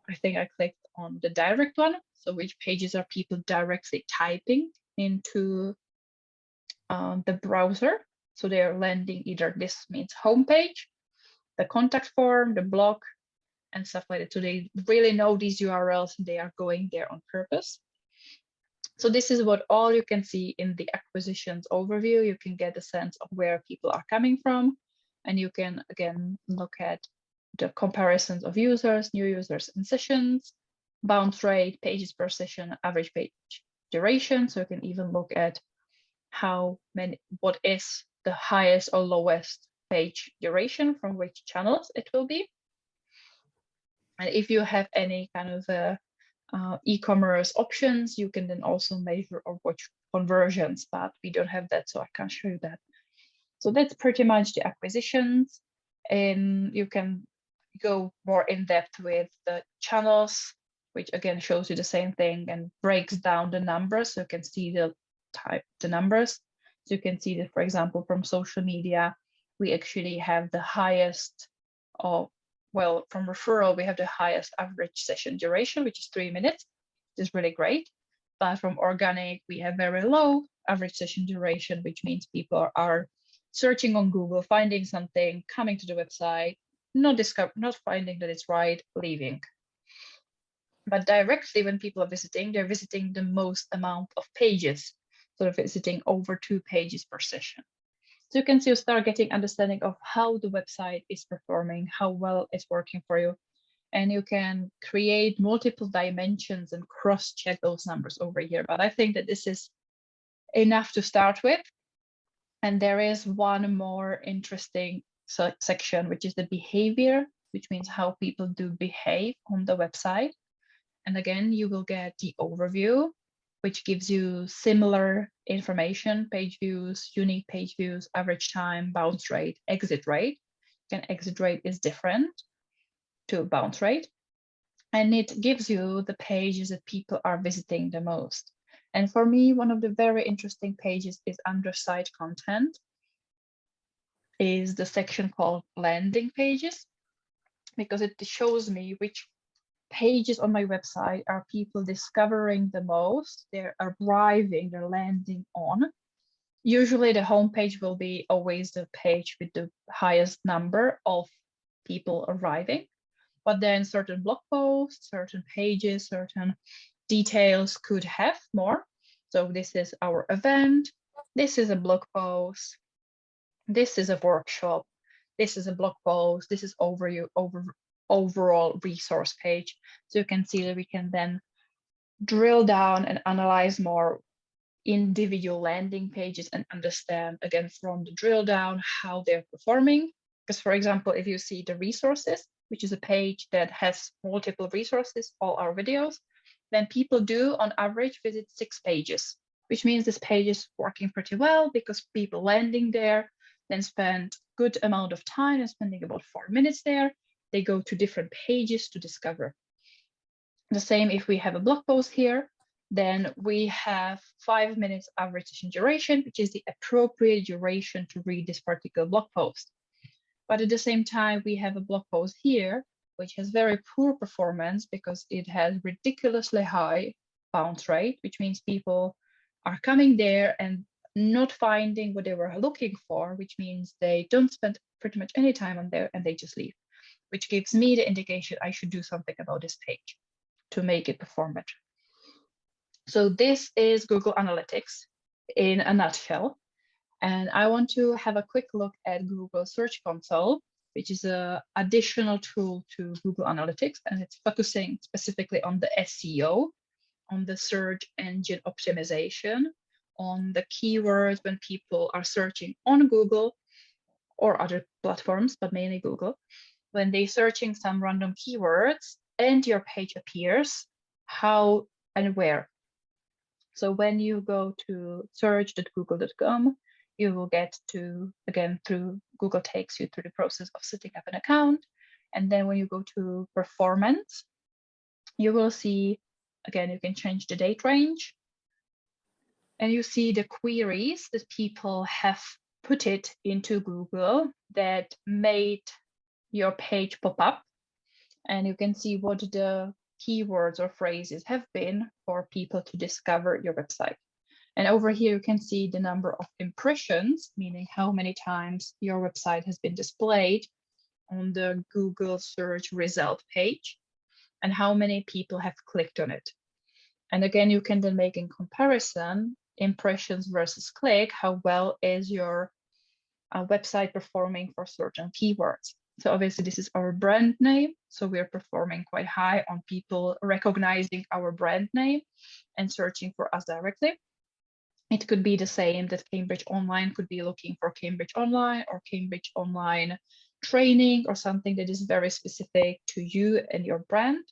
I think I clicked on the direct one. So which pages are people directly typing into the browser. So they are landing, either this means homepage, the contact form, the blog, and stuff like that. So they really know these URLs and they are going there on purpose. So this is what all you can see in the acquisitions overview. You can get a sense of where people are coming from. And you can, again, look at the comparisons of users, new users and sessions, bounce rate, pages per session, average page duration. So you can even look at how many, what is the highest or lowest page duration from which channels it will be. And if you have any kind of e-commerce options, you can then also measure or watch conversions, but we don't have that, so I can't show you that. So that's pretty much the acquisitions. And you can go more in depth with the channels, which again shows you the same thing and breaks down the numbers. So you can see the numbers. So you can see that, for example, from social media, we actually have the highest of, well, from referral, we have the highest average session duration, which is 3 minutes, which is really great. But from organic, we have very low average session duration, which means people are searching on Google, finding something, coming to the website, not finding that it's right, leaving. But directly, when people are visiting, they're visiting the most amount of pages. So they're visiting over 2 pages per session. So you can start getting understanding of how the website is performing, how well it's working for you. And you can create multiple dimensions and cross-check those numbers over here. But I think that this is enough to start with. And there is one more interesting section, which is the behavior, which means how people do behave on the website. And again, you will get the overview, which gives you similar information: page views, unique page views, average time, bounce rate, exit rate. And exit rate is different to bounce rate. And it gives you the pages that people are visiting the most. And for me, one of the very interesting pages is under site content, is the section called landing pages, because it shows me which pages on my website are people discovering the most, they're arriving, they're landing on. Usually the homepage will be always the page with the highest number of people arriving, but then certain blog posts, certain pages, certain details could have more. So this is our event, this is a blog post, this is a workshop, this is a blog post, this is overall resource page. So you can see that we can then drill down and analyze more individual landing pages and understand, again, from the drill down how they're performing. Because, for example, if you see the resources, which is a page that has multiple resources, all our videos, then people do on average visit 6 pages, which means this page is working pretty well because people landing there then spend good amount of time and spending about 4 minutes there. They go to different pages to discover. The same if we have a blog post here, then we have 5 minutes average session duration, which is the appropriate duration to read this particular blog post. But at the same time, we have a blog post here, which has very poor performance because it has ridiculously high bounce rate, which means people are coming there and not finding what they were looking for, which means they don't spend pretty much any time on there and they just leave, which gives me the indication I should do something about this page to make it perform better. So this is Google Analytics in a nutshell. And I want to have a quick look at Google Search Console, which is an additional tool to Google Analytics, and it's focusing specifically on the SEO, on the search engine optimization, on the keywords when people are searching on Google or other platforms, but mainly Google. When they're searching some random keywords and your page appears, how and where. So when you go to search.google.com, you will get to, again, through Google takes you through the process of setting up an account. And then when you go to performance, you will see, again, you can change the date range. And you see the queries that people have put it into Google that made your page pop up. And you can see what the keywords or phrases have been for people to discover your website. And over here, you can see the number of impressions, meaning how many times your website has been displayed on the Google search result page and how many people have clicked on it. And again, you can then make in comparison impressions versus click, how well is your website performing for certain keywords. So obviously this is our brand name. So we're performing quite high on people recognizing our brand name and searching for us directly. It could be the same that Cambridge Online could be looking for Cambridge Online or Cambridge Online training or something that is very specific to you and your brand.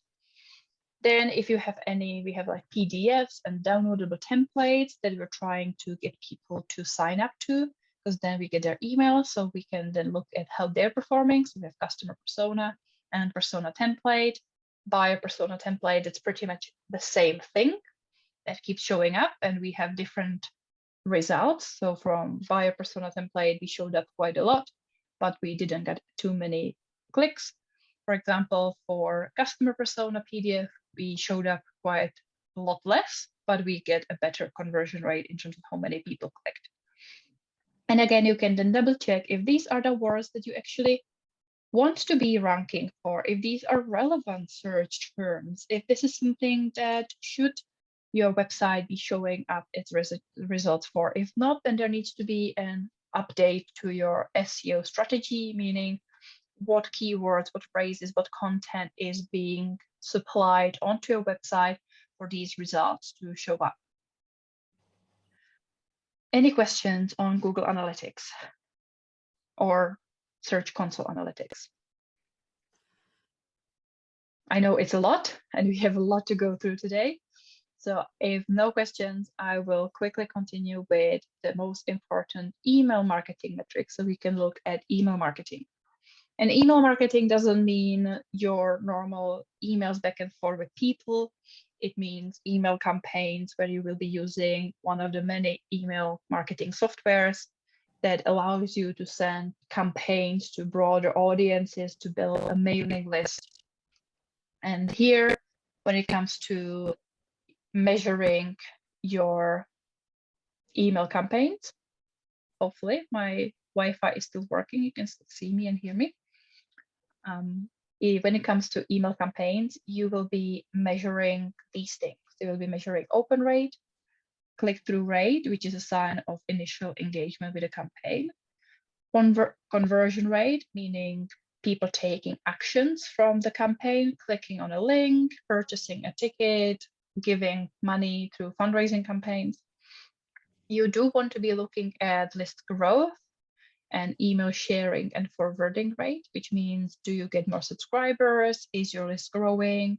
Then if you have any, we have like PDFs and downloadable templates that we're trying to get people to sign up to, because then we get their email, so we can then look at how they're performing. So we have customer persona and persona template, buyer persona template. It's pretty much the same thing that keeps showing up, and we have different results. So from buyer persona template, we showed up quite a lot, but we didn't get too many clicks. For example, for customer persona PDF, we showed up quite a lot less, but we get a better conversion rate in terms of how many people clicked. And again, you can then double check if these are the words that you actually want to be ranking for, if these are relevant search terms, if this is something that should your website be showing up its results for. If not, then there needs to be an update to your SEO strategy, meaning what keywords, what phrases, what content is being supplied onto your website for these results to show up. Any questions on Google Analytics or Search Console Analytics? I know it's a lot and we have a lot to go through today. So if no questions, I will quickly continue with the most important email marketing metrics. So we can look at email marketing. And email marketing doesn't mean your normal emails back and forth with people. It means email campaigns where you will be using one of the many email marketing softwares that allows you to send campaigns to broader audiences, to build a mailing list. And here, when it comes to measuring your email campaigns, hopefully my Wi-Fi is still working, you can still see me and hear me. When it comes to email campaigns, you will be measuring these things. You will be measuring open rate, click-through rate, which is a sign of initial engagement with a campaign, conversion rate, meaning people taking actions from the campaign, clicking on a link, purchasing a ticket, giving money through fundraising campaigns. You do want to be looking at list growth and email sharing and forwarding rate, which means, do you get more subscribers? Is your list growing?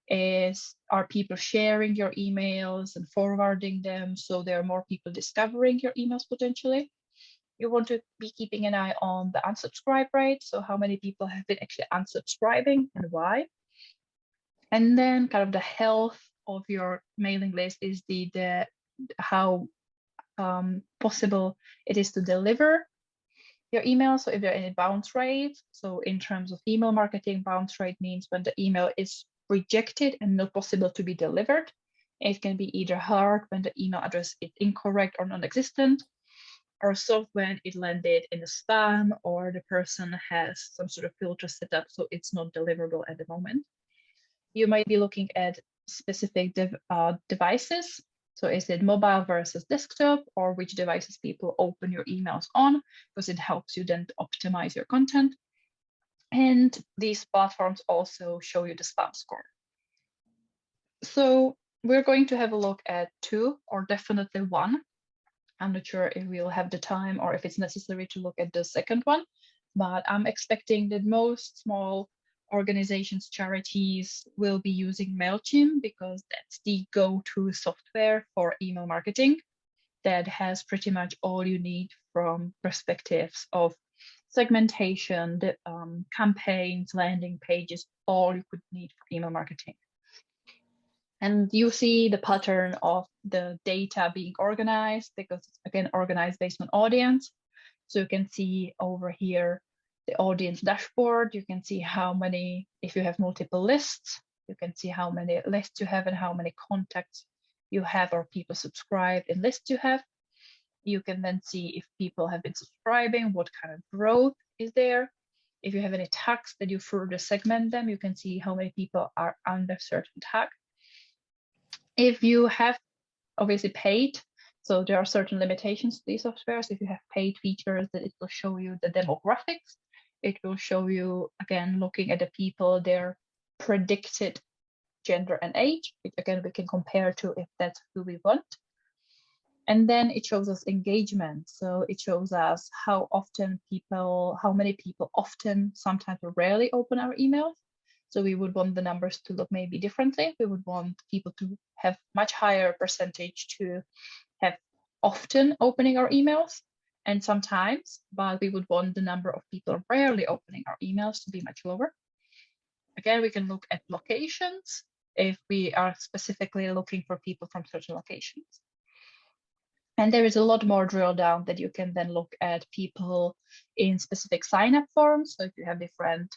Are people sharing your emails and forwarding them so there are more people discovering your emails potentially? You want to be keeping an eye on the unsubscribe rate, so how many people have been actually unsubscribing and why. And then kind of the health of your mailing list is how possible it is to deliver your email. So if there are any bounce rates, so in terms of email marketing, bounce rate means when the email is rejected and not possible to be delivered. It can be either hard when the email address is incorrect or non-existent, or soft when it landed in the spam or the person has some sort of filter set up so it's not deliverable at the moment. You might be looking at specific devices. So is it mobile versus desktop, or which devices people open your emails on, because it helps you then to optimize your content. And these platforms also show you the spam score. So we're going to have a look at 2, or definitely 1. I'm not sure if we'll have the time or if it's necessary to look at the second one, but I'm expecting that most small organizations, charities will be using MailChimp because that's the go-to software for email marketing that has pretty much all you need from perspectives of segmentation, the campaigns, landing pages, all you could need for email marketing. And you see the pattern of the data being organized because it's again organized based on audience. So you can see over here the audience dashboard. You can see how many, if you have multiple lists, you can see how many lists you have and how many contacts you have or people subscribed in lists you have. You can then see if people have been subscribing, what kind of growth is there. If you have any tags that you further segment them, you can see how many people are under certain tag. If you have obviously paid, so there are certain limitations to these softwares. If you have paid features, that it will show you the demographics. It will show you, again, looking at the people, their predicted gender and age, which again, we can compare to if that's who we want. And then it shows us engagement. So it shows us how many people often, sometimes or rarely open our emails. So we would want the numbers to look maybe differently. We would want people to have much higher percentage to have often opening our emails and sometimes, but we would want the number of people rarely opening our emails to be much lower. Again, we can look at locations if we are specifically looking for people from certain locations. And there is a lot more drill down that you can then look at people in specific sign-up forms. So if you have different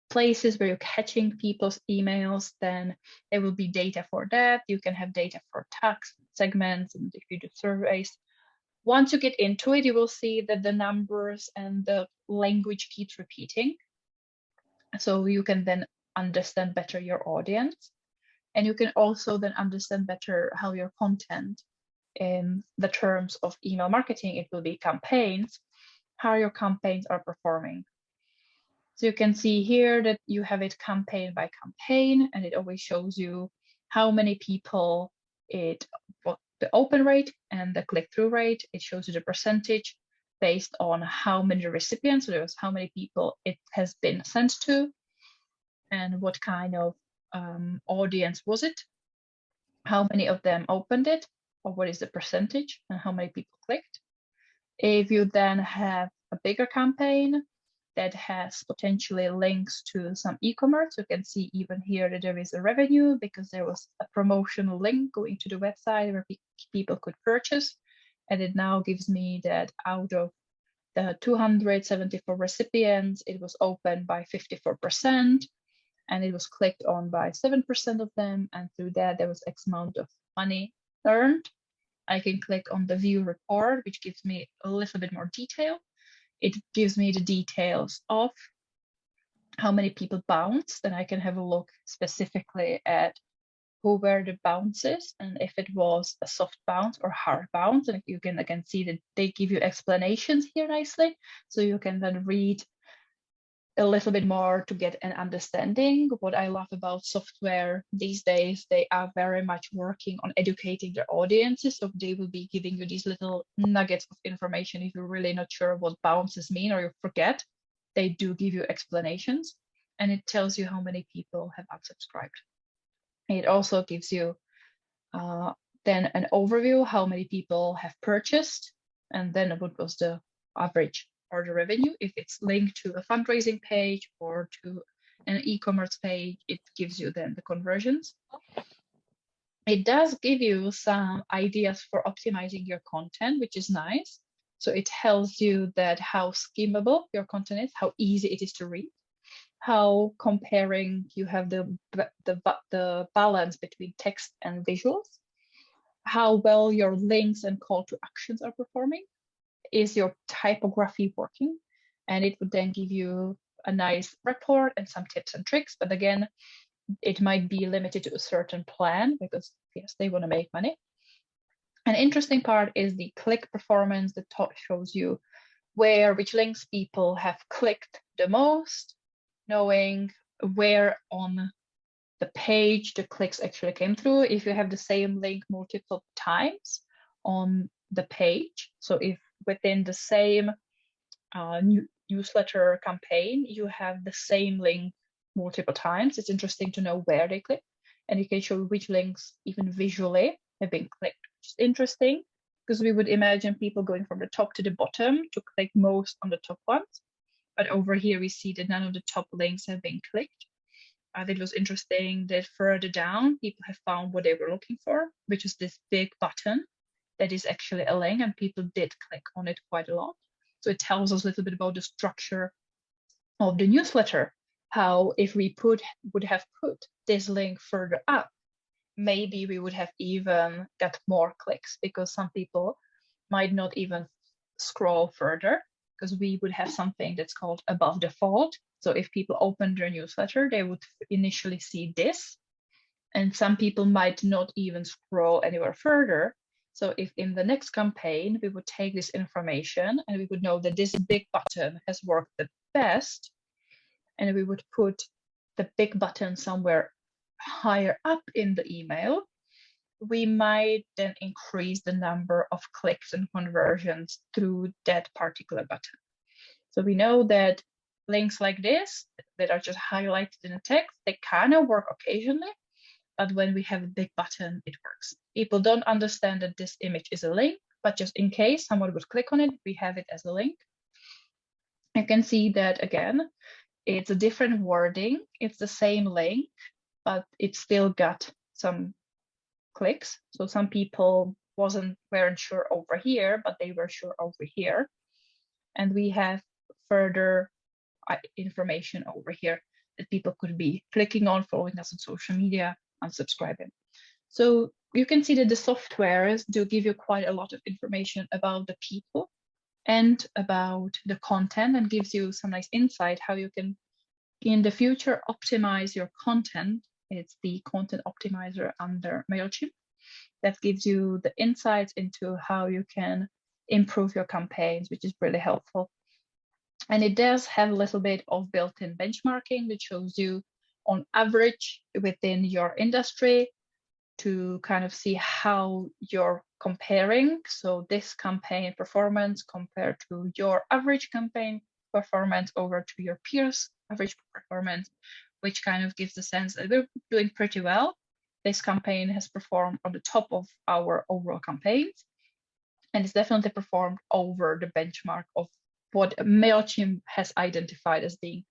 places where you're catching people's emails, then there will be data for that. You can have data for tags, segments, and if you do surveys. Once you get into it, you will see that the numbers and the language keeps repeating. So you can then understand better your audience. And you can also then understand better how your content, in the terms of email marketing, it will be campaigns, how your campaigns are performing. So you can see here that you have it campaign by campaign, and it always shows you how many people what the open rate and the click-through rate. It shows you the percentage based on how many recipients, so there's how many people it has been sent to, and what kind of audience was it, how many of them opened it, or what is the percentage, and how many people clicked. If you then have a bigger campaign that has potentially links to some e-commerce, you can see even here that there is a revenue because there was a promotional link going to the website where people could purchase. And it now gives me that out of the 274 recipients, it was opened by 54%, and it was clicked on by 7% of them. And through that, there was X amount of money earned. I can click on the view report, which gives me a little bit more detail. It gives me the details of how many people bounced, and I can have a look specifically at who were the bounces and if it was a soft bounce or hard bounce. And you can again see that they give you explanations here nicely. So you can then read a little bit more to get an understanding. What I love about software these days, they are very much working on educating their audiences. So they will be giving you these little nuggets of information. If you're really not sure what bounces mean or you forget, they do give you explanations, and it tells you how many people have unsubscribed. It also gives you then an overview, how many people have purchased, and then what was the average or the revenue. If it's linked to a fundraising page or to an e-commerce page, it gives you then the conversions. It does give you some ideas for optimizing your content, which is nice. So it tells you that how skimmable your content is, how easy it is to read, how comparing you have the balance between text and visuals. how well your links and call to actions are performing. Is your typography working? And it would then give you a nice report and some tips and tricks. But again, it might be limited to a certain plan because yes, they want to make money. An interesting part is the click performance that shows you which links people have clicked the most, knowing where on the page the clicks actually came through. If you have the same link multiple times on the page, so if within the same newsletter campaign you have the same link multiple times, it's interesting to know where they click, and you can show which links even visually have been clicked, which is interesting because we would imagine people going from the top to the bottom to click most on the top ones, but over here we see that none of the top links have been clicked. I think it was interesting that further down people have found what they were looking for, which is this big button that is actually a link, and people did click on it quite a lot. So it tells us a little bit about the structure of the newsletter, how if we would have put this link further up, maybe we would have even got more clicks because some people might not even scroll further because we would have something that's called above default. So if people open their newsletter, they would initially see this, and some people might not even scroll anywhere further. So if in the next campaign, we would take this information and we would know that this big button has worked the best, and we would put the big button somewhere higher up in the email, we might then increase the number of clicks and conversions through that particular button. So we know that links like this that are just highlighted in the text, they kind of work occasionally, but when we have a big button, it works. People don't understand that this image is a link, but just in case someone would click on it, we have it as a link. You can see that again, it's a different wording. It's the same link, but it still got some clicks. So some people weren't sure over here, but they were sure over here. And we have further information over here that people could be clicking on, following us on social media, unsubscribing. So you can see that the softwares do give you quite a lot of information about the people and about the content, and gives you some nice insight how you can in the future optimize your content. It's the content optimizer under MailChimp that gives you the insights into how you can improve your campaigns, which is really helpful. And it does have a little bit of built-in benchmarking, which shows you on average within your industry to kind of see how you're comparing. So this campaign performance compared to your average campaign performance over to your peers' average performance, which kind of gives the sense that we're doing pretty well. This campaign has performed on the top of our overall campaigns, and it's definitely performed over the benchmark of what MailChimp has identified as being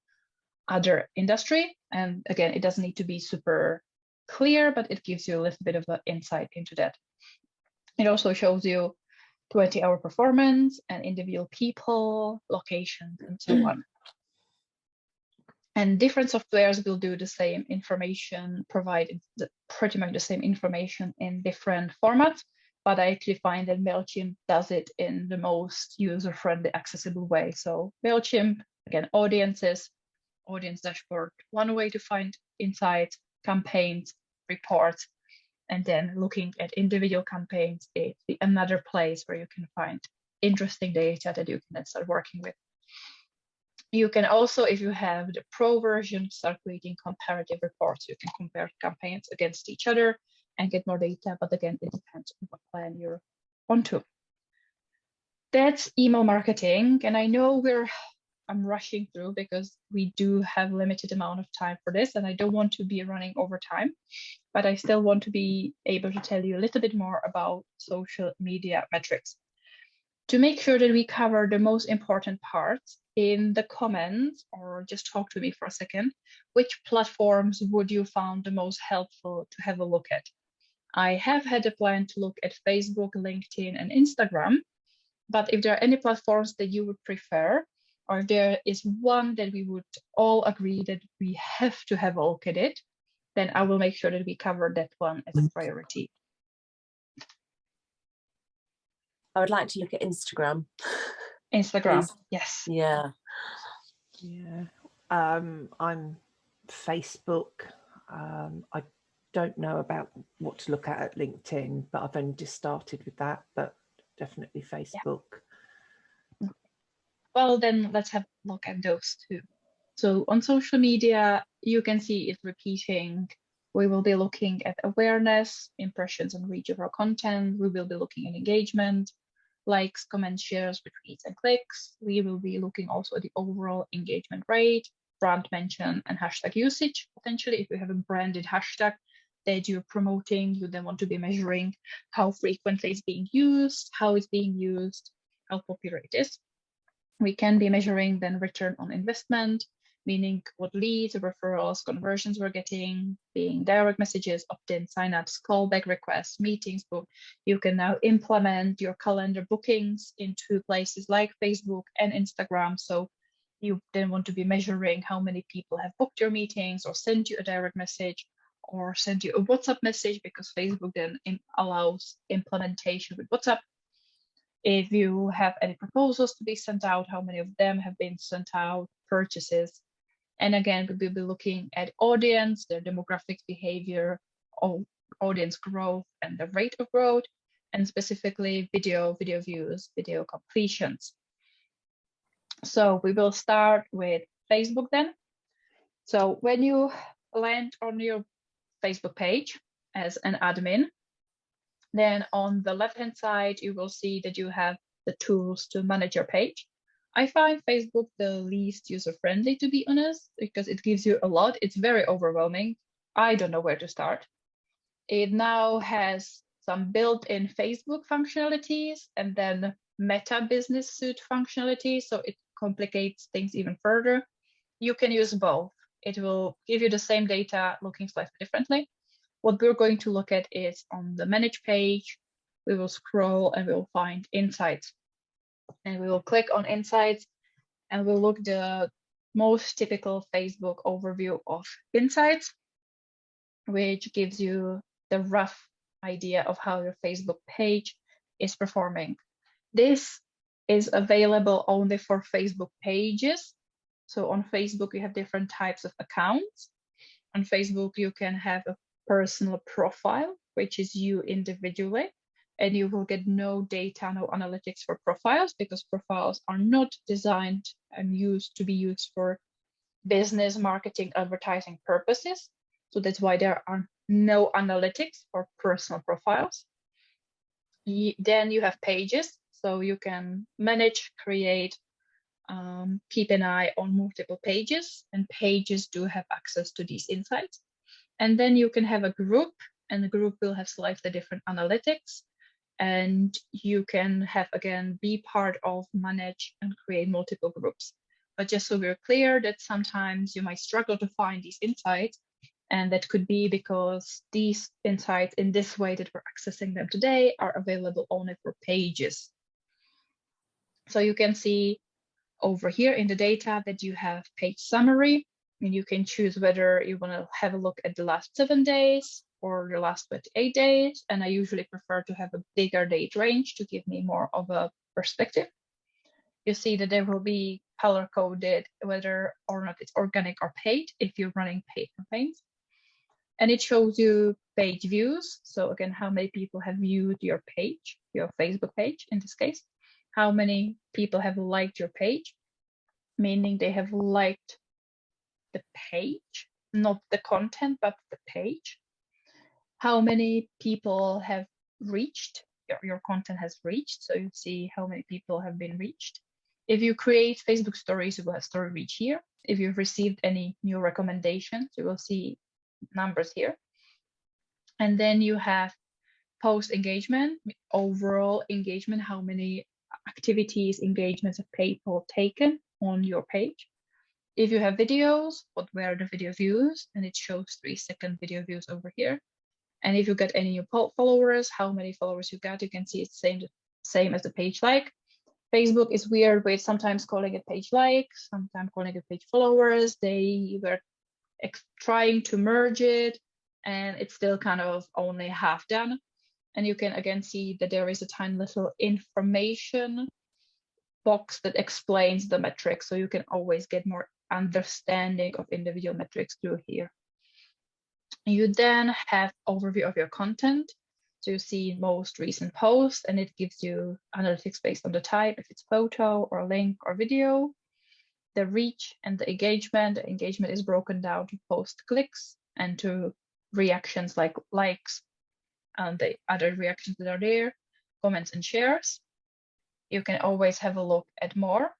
other industry. And again, it doesn't need to be super clear, but it gives you a little bit of an insight into that. It also shows you 20-hour performance and individual people, locations, and so on. And different softwares will do the same information, provide pretty much the same information in different formats, but I actually find that MailChimp does it in the most user-friendly, accessible way. So MailChimp, again, audiences, audience dashboard, one way to find insights, campaigns, reports, and then looking at individual campaigns, it's another place where you can find interesting data that you can then start working with. You can also, if you have the pro version, start creating comparative reports. You can compare campaigns against each other and get more data, but again, it depends on what plan you're onto. That's email marketing, and I know I'm rushing through because we do have limited amount of time for this, and I don't want to be running over time, but I still want to be able to tell you a little bit more about social media metrics. To make sure that we cover the most important parts, in the comments, or just talk to me for a second, which platforms would you find the most helpful to have a look at? I have had a plan to look at Facebook, LinkedIn, and Instagram, but if there are any platforms that you would prefer, or if there is one that we would all agree that we have to have a look at it, then I will make sure that we cover that one as a priority. I would like to look at Instagram. Instagram, Please. yes. Yeah. Yeah, I'm Facebook. I don't know about what to look at LinkedIn, but I've only just started with that, but definitely Facebook. Well, then let's have a look at those two. So on social media, you can see it repeating. We will be looking at awareness, impressions and reach of our content. We will be looking at engagement, likes, comments, shares, retweets, and clicks. We will be looking also at the overall engagement rate, brand mention, and hashtag usage. Potentially, if you have a branded hashtag that you're promoting, you then want to be measuring how frequently it's being used, how it's being used, how popular it is. We can be measuring then return on investment, meaning what leads, referrals, conversions we're getting, being direct messages, opt-in, signups, callback requests, meetings booked. You can now implement your calendar bookings into places like Facebook and Instagram. So you then want to be measuring how many people have booked your meetings or sent you a direct message or send you a WhatsApp message, because Facebook then allows implementation with WhatsApp. If you have any proposals to be sent out, how many of them have been sent out, purchases. And again, we will be looking at audience, their demographic behavior, audience growth and the rate of growth, and specifically video views, video completions. So we will start with Facebook then. So when you land on your Facebook page as an admin, then on the left-hand side, you will see that you have the tools to manage your page. I find Facebook the least user-friendly, to be honest, because it gives you a lot. It's very overwhelming. I don't know where to start. It now has some built-in Facebook functionalities and then Meta Business Suite functionality, so it complicates things even further. You can use both. It will give you the same data looking slightly differently. What we're going to look at is on the manage page, we will scroll and we will find insights. And we will click on insights and we'll look the most typical Facebook overview of insights, which gives you the rough idea of how your Facebook page is performing. This is available only for Facebook pages. So on Facebook, you have different types of accounts. On Facebook, you can have a personal profile, which is you individually, and you will get no data, no analytics for profiles, because profiles are not designed and used to be used for business, marketing, advertising purposes. So that's why there are no analytics for personal profiles. Then you have pages, so you can manage, create, keep an eye on multiple pages, and pages do have access to these insights. And then you can have a group, and the group will have slightly different analytics. And you can have, again, be part of, manage, and create multiple groups. But just so we're clear that sometimes you might struggle to find these insights, and that could be because these insights in this way that we're accessing them today are available only for pages. So you can see over here in the data that you have page summary, and you can choose whether you want to have a look at the last 7 days or the last 28 days. And I usually prefer to have a bigger date range to give me more of a perspective. You see that there will be color coded whether or not it's organic or paid if you're running paid campaigns. And it shows you page views. So again, how many people have viewed your page, your Facebook page in this case. How many people have liked your page, meaning they have liked the page, not the content, but the page. How many people have reached, your content has reached, so you see how many people have been reached. If you create Facebook stories, you will have story reach here. If you've received any new recommendations, you will see numbers here. And then you have post engagement, overall engagement, how many activities, engagements have people taken on your page. If you have videos, what were the video views? And it shows 3-second video views over here. And if you get any new followers, how many followers you got, you can see it's same as the page like. Facebook is weird with sometimes calling it page like, sometimes calling it page followers. They were trying to merge it, and it's still kind of only half done. And you can again see that there is a tiny little information box that explains the metrics. So you can always get more understanding of individual metrics through here. You then have overview of your content. So you see most recent posts, and it gives you analytics based on the type, if it's photo or link or video, the reach and the engagement. The engagement is broken down to post clicks and to reactions like likes and the other reactions that are there, comments and shares. You can always have a look at more.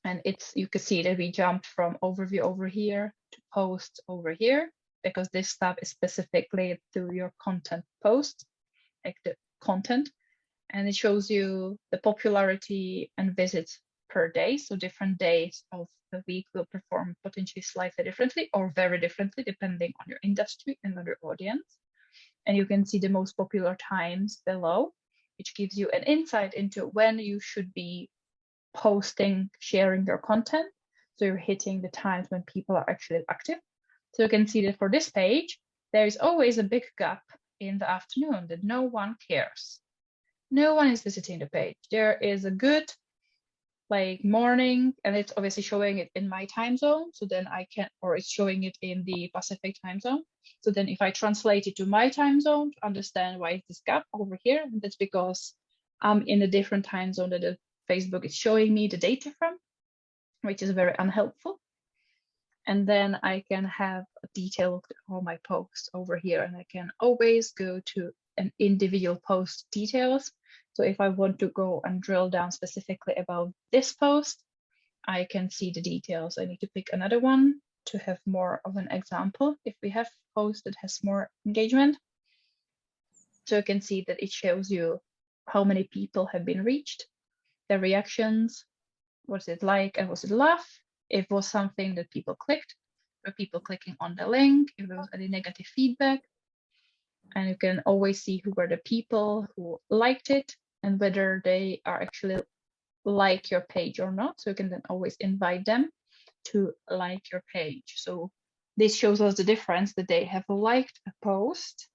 And you can see that we jumped from overview over here to posts over here, because this stuff is specifically to your content post, like the content. And it shows you the popularity and visits per day. So different days of the week will perform potentially slightly differently or very differently, depending on your industry and on your audience. And you can see the most popular times below, which gives you an insight into when you should be posting, sharing your content. So you're hitting the times when people are actually active. So you can see that for this page, there is always a big gap in the afternoon that no one cares. No one is visiting the page. There is a good morning, and it's obviously showing it in my time zone. So then I can, or it's showing it in the Pacific time zone. So then if I translate it to my time zone to understand why this gap over here, that's because I'm in a different time zone that the Facebook is showing me the data from, which is very unhelpful. And then I can have a detail of all my posts over here, and I can always go to an individual post details. So if I want to go and drill down specifically about this post, I can see the details. I need to pick another one to have more of an example if we have a post that has more engagement. So you can see that it shows you how many people have been reached, the reactions, was it like and was it love, if it was something that people clicked, were people clicking on the link, if there was any negative feedback. And you can always see who were the people who liked it and whether they are actually like your page or not. So you can then always invite them to like your page. So this shows us the difference, that they have liked a post,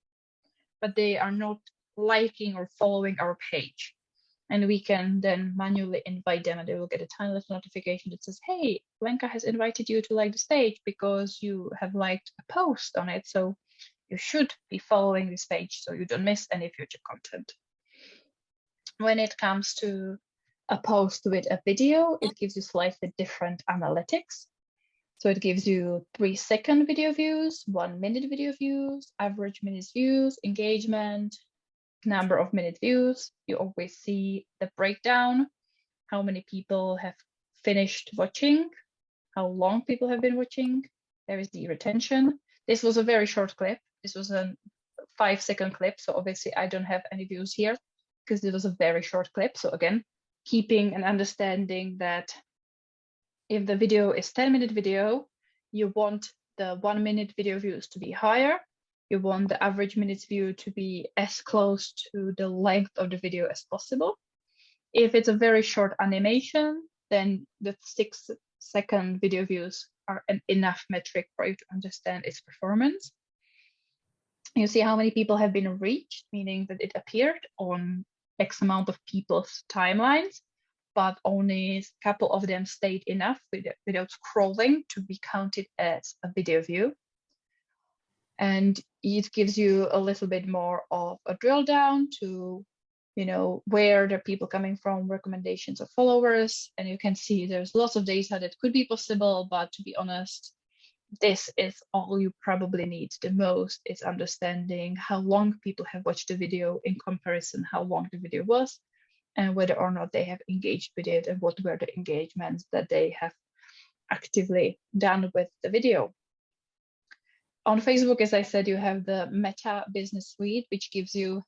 but they are not liking or following our page. And we can then manually invite them, and they will get a tiny little notification that says, hey, Lenka has invited you to like this page because you have liked a post on it. So you should be following this page so you don't miss any future content. When it comes to a post with a video, it gives you slightly different analytics. So it gives you 3-second video views, 1-minute video views, average minutes views, engagement, number of minute views. You always see the breakdown, how many people have finished watching, how long people have been watching. There is the retention. This was a very short clip. This was a 5-second clip. So obviously I don't have any views here because it was a very short clip. So again, keeping an understanding that if the video is 10-minute video, you want the 1-minute video views to be higher. You want the average minutes view to be as close to the length of the video as possible. If it's a very short animation, then the 6-second video views are an enough metric for you to understand its performance. You see how many people have been reached, meaning that it appeared on X amount of people's timelines, but only a couple of them stayed enough without scrolling to be counted as a video view. And it gives you a little bit more of a drill down to, where the people coming from, recommendations of followers. And you can see there's lots of data that could be possible, but to be honest, this is all you probably need. The most is understanding how long people have watched the video in comparison how long the video was, and whether or not they have engaged with it, and what were the engagements that they have actively done with the video. On Facebook, as I said, you have the Meta Business Suite, which gives you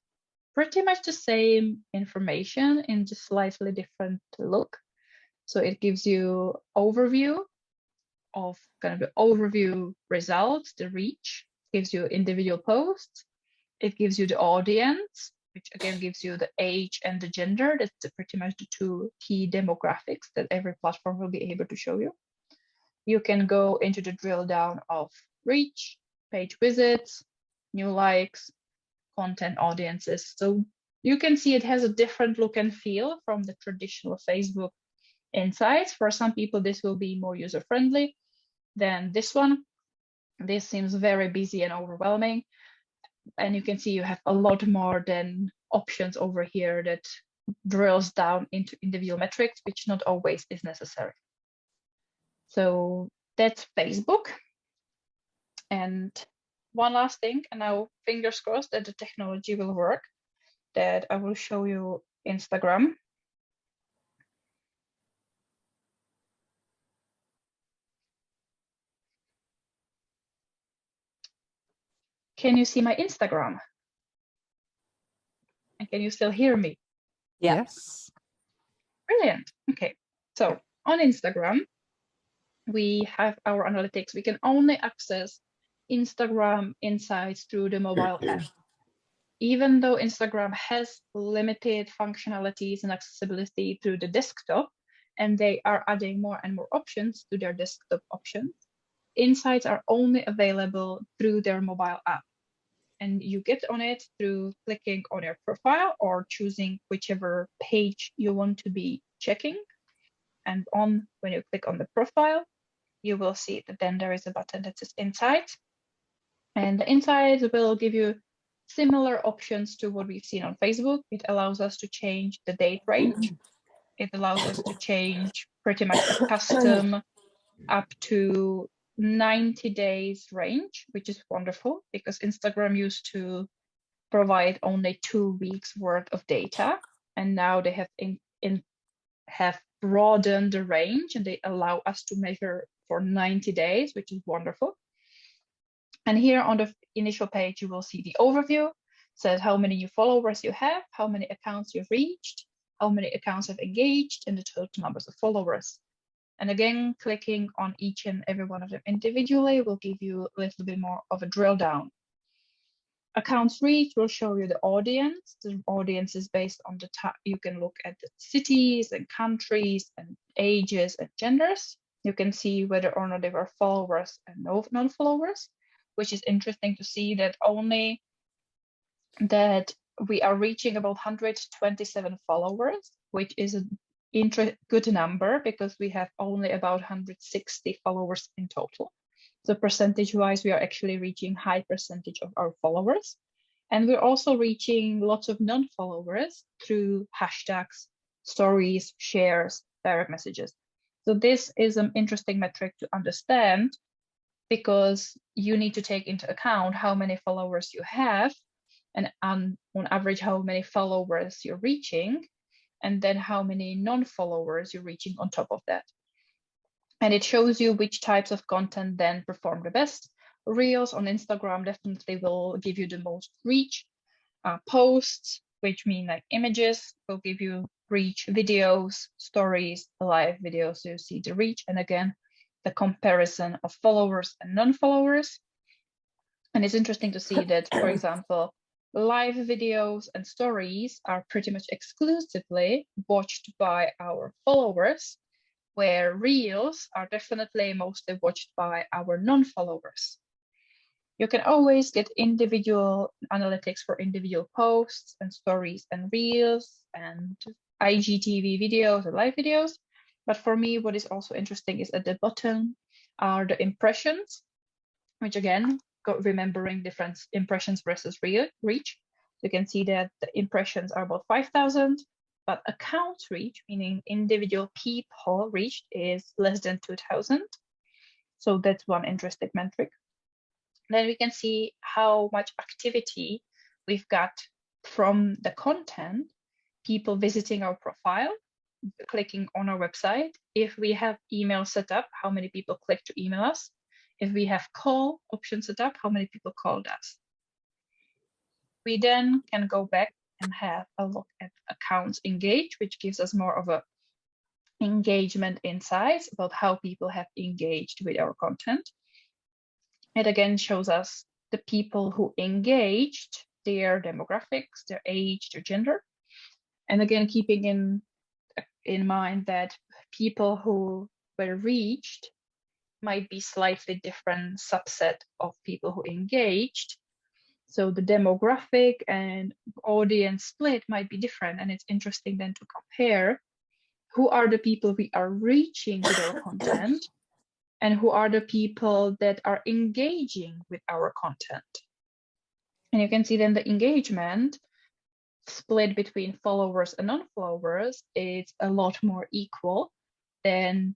pretty much the same information in just slightly different look. So it gives you overview of kind of the overview results, the reach, gives you individual posts. It gives you the audience, which again gives you the age and the gender. That's pretty much the 2 key demographics that every platform will be able to show you. You can go into the drill down of reach, page visits, new likes, content audiences. So you can see it has a different look and feel from the traditional Facebook insights. For some people, this will be more user-friendly than this one. This seems very busy and overwhelming. And you can see you have a lot more than options over here that drills down into individual metrics, which not always is necessary. So that's Facebook. And one last thing, and now fingers crossed that the technology will work, that I will show you Instagram. Can you see my Instagram? And can you still hear me? Yes. Brilliant. Okay, so on Instagram, we have our analytics. We can only access Instagram insights through the mobile app. Even though Instagram has limited functionalities and accessibility through the desktop, and they are adding more and more options to their desktop options, insights are only available through their mobile app. And you get on it through clicking on your profile or choosing whichever page you want to be checking. And when you click on the profile, you will see that then there is a button that says Insights. And the Insights will give you similar options to what we've seen on Facebook. It allows us to change the date range. It allows us to change pretty much a custom up to 90 days range, which is wonderful because Instagram used to provide only 2 weeks worth of data. And now they have broadened the range and they allow us to measure for 90 days, which is wonderful. And here on the initial page, you will see the overview. It says how many new followers you have, how many accounts you've reached, how many accounts have engaged, and the total numbers of followers. And again, clicking on each and every one of them individually will give you a little bit more of a drill down. Accounts reached will show you the audience. The audience is based on the type. You can look at the cities and countries and ages and genders. You can see whether or not they were followers and non-followers, which is interesting to see that only that we are reaching about 127 followers, which is a good number because we have only about 160 followers in total. So percentage-wise, we are actually reaching high percentage of our followers. And we're also reaching lots of non-followers through hashtags, stories, shares, direct messages. So this is an interesting metric to understand because you need to take into account how many followers you have and on average, how many followers you're reaching, and then how many non-followers you're reaching on top of that. And it shows you which types of content then perform the best. Reels on Instagram definitely will give you the most reach. Posts, which mean like images, will give you reach. Videos, stories, live videos, so you see the reach. And again, the comparison of followers and non-followers. And it's interesting to see that, for example, live videos and stories are pretty much exclusively watched by our followers, where reels are definitely mostly watched by our non-followers. You can always get individual analytics for individual posts and stories and reels and IGTV videos and live videos. But for me, what is also interesting is at the bottom are the impressions, which again, remembering different impressions versus reach. You can see that the impressions are about 5,000. But account reach, meaning individual people reached, is less than 2,000. So that's one interesting metric. Then we can see how much activity we've got from the content, people visiting our profile, clicking on our website. If we have email set up, how many people click to email us? If we have call option set up, how many people called us? We then can go back and have a look at accounts engaged, which gives us more of a engagement insights about how people have engaged with our content. It again shows us the people who engaged, their demographics, their age, their gender. And again, keeping in mind that people who were reached might be slightly different subset of people who engaged. So the demographic and audience split might be different, and it's interesting then to compare who are the people we are reaching with our content and who are the people that are engaging with our content. And you can see then the engagement split between followers and non-followers is a lot more equal. Then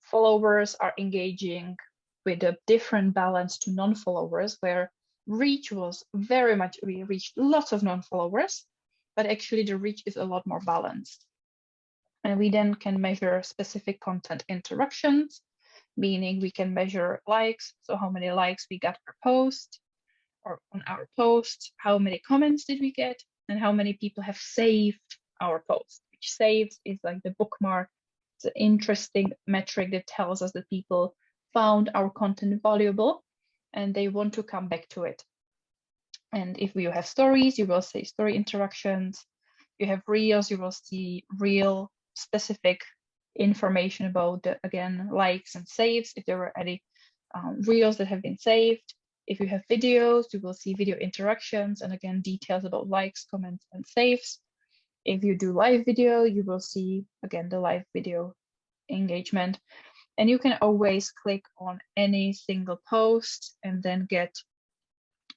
followers are engaging with a different balance to non-followers, where reach was very much, we reached lots of non-followers, but actually the reach is a lot more balanced. And we then can measure specific content interactions, meaning we can measure likes, so how many likes we got per post or on our post, how many comments did we get, and how many people have saved our post, which saves is like the bookmark. It's an interesting metric that tells us that people found our content valuable and they want to come back to it. And if you have stories, you will see story interactions. You have reels, you will see real specific information about the, again, likes and saves, if there were any reels that have been saved. If you have videos, you will see video interactions and again, details about likes, comments, and saves. If you do live video, you will see again the live video engagement. And you can always click on any single post and then get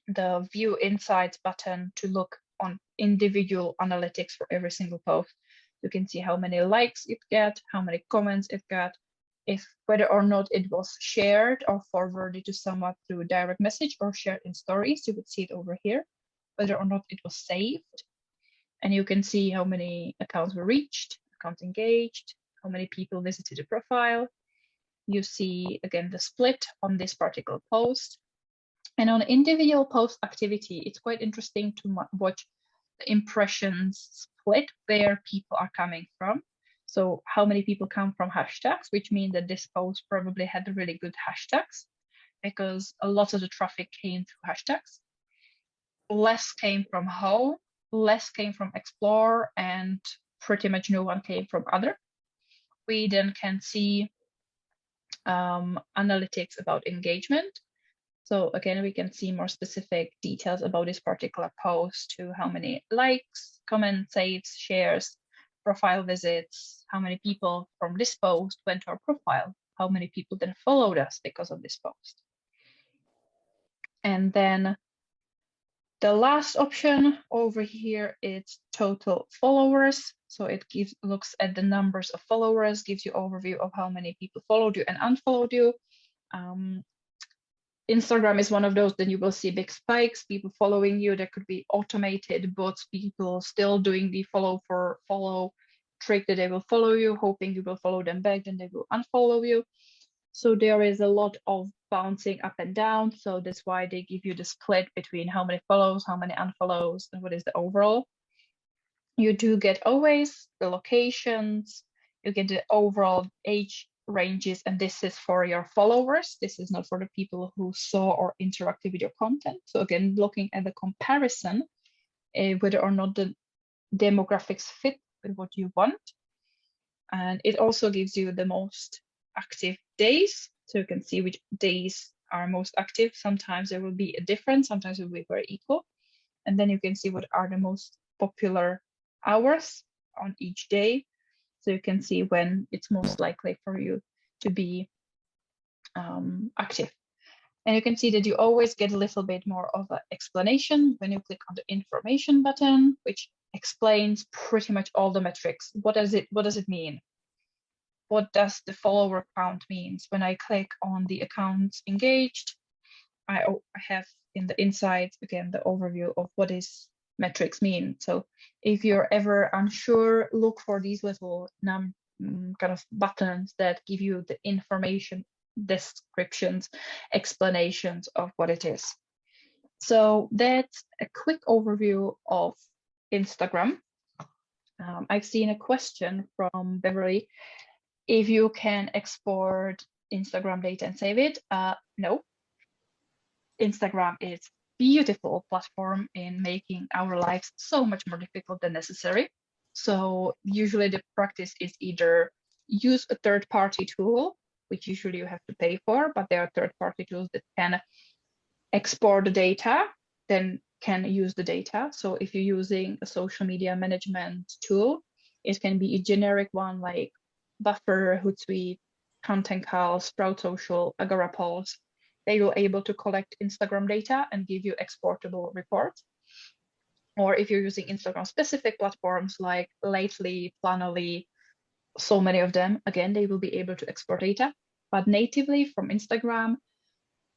the view insights button to look on individual analytics for every single post. You can see how many likes it got, how many comments it got, if whether or not it was shared or forwarded to someone through direct message or shared in stories. You would see it over here, whether or not it was saved. And you can see how many accounts were reached, accounts engaged, how many people visited the profile. You see again the split on this particular post. And on individual post activity, it's quite interesting to watch the impressions split, where people are coming from. So how many people come from hashtags, which means that this post probably had really good hashtags because a lot of the traffic came through hashtags. Less came from home, less came from explore, and pretty much no one came from other. We then can see analytics about engagement. So again, we can see more specific details about this particular post, to how many likes, comments, saves, shares, profile visits, how many people from this post went to our profile, how many people then followed us because of this post. And then the last option over here is total followers. So it looks at the numbers of followers, gives you overview of how many people followed you and unfollowed you. Instagram is one of those, then you will see big spikes, people following you. There could be automated bots, people still doing the follow for follow trick, that they will follow you, hoping you will follow them back, then they will unfollow you. So there is a lot of bouncing up and down. So that's why they give you the split between how many follows, how many unfollows, and what is the overall. You do get always the locations, you get the overall age ranges, and this is for your followers. This is not for the people who saw or interacted with your content. So again, looking at the comparison, whether or not the demographics fit with what you want. And it also gives you the most active days. So you can see which days are most active. Sometimes there will be a difference, sometimes it will be very equal. And then you can see what are the most popular hours on each day. So you can see when it's most likely for you to be active. And you can see that you always get a little bit more of an explanation when you click on the information button, which explains pretty much all the metrics. What does it mean? What does the follower count means? When I click on the accounts engaged, I have in the insights, again, the overview of what is metrics mean. So if you're ever unsure, look for these little kind of buttons that give you the information, descriptions, explanations of what it is. So that's a quick overview of Instagram. I've seen a question from Beverly. If you can export Instagram data and save it, no. Instagram is beautiful platform in making our lives so much more difficult than necessary. So usually the practice is either use a third-party tool, which usually you have to pay for, but there are third-party tools that can export the data then can use the data. So if you're using a social media management tool, it can be a generic one like Buffer, Hootsuite, Content Call, Sprout Social, Agora Pulse. They will able to collect Instagram data and give you exportable reports. Or if you're using Instagram specific platforms like Lately, Planoly, so many of them, again, they will be able to export data. But natively from Instagram,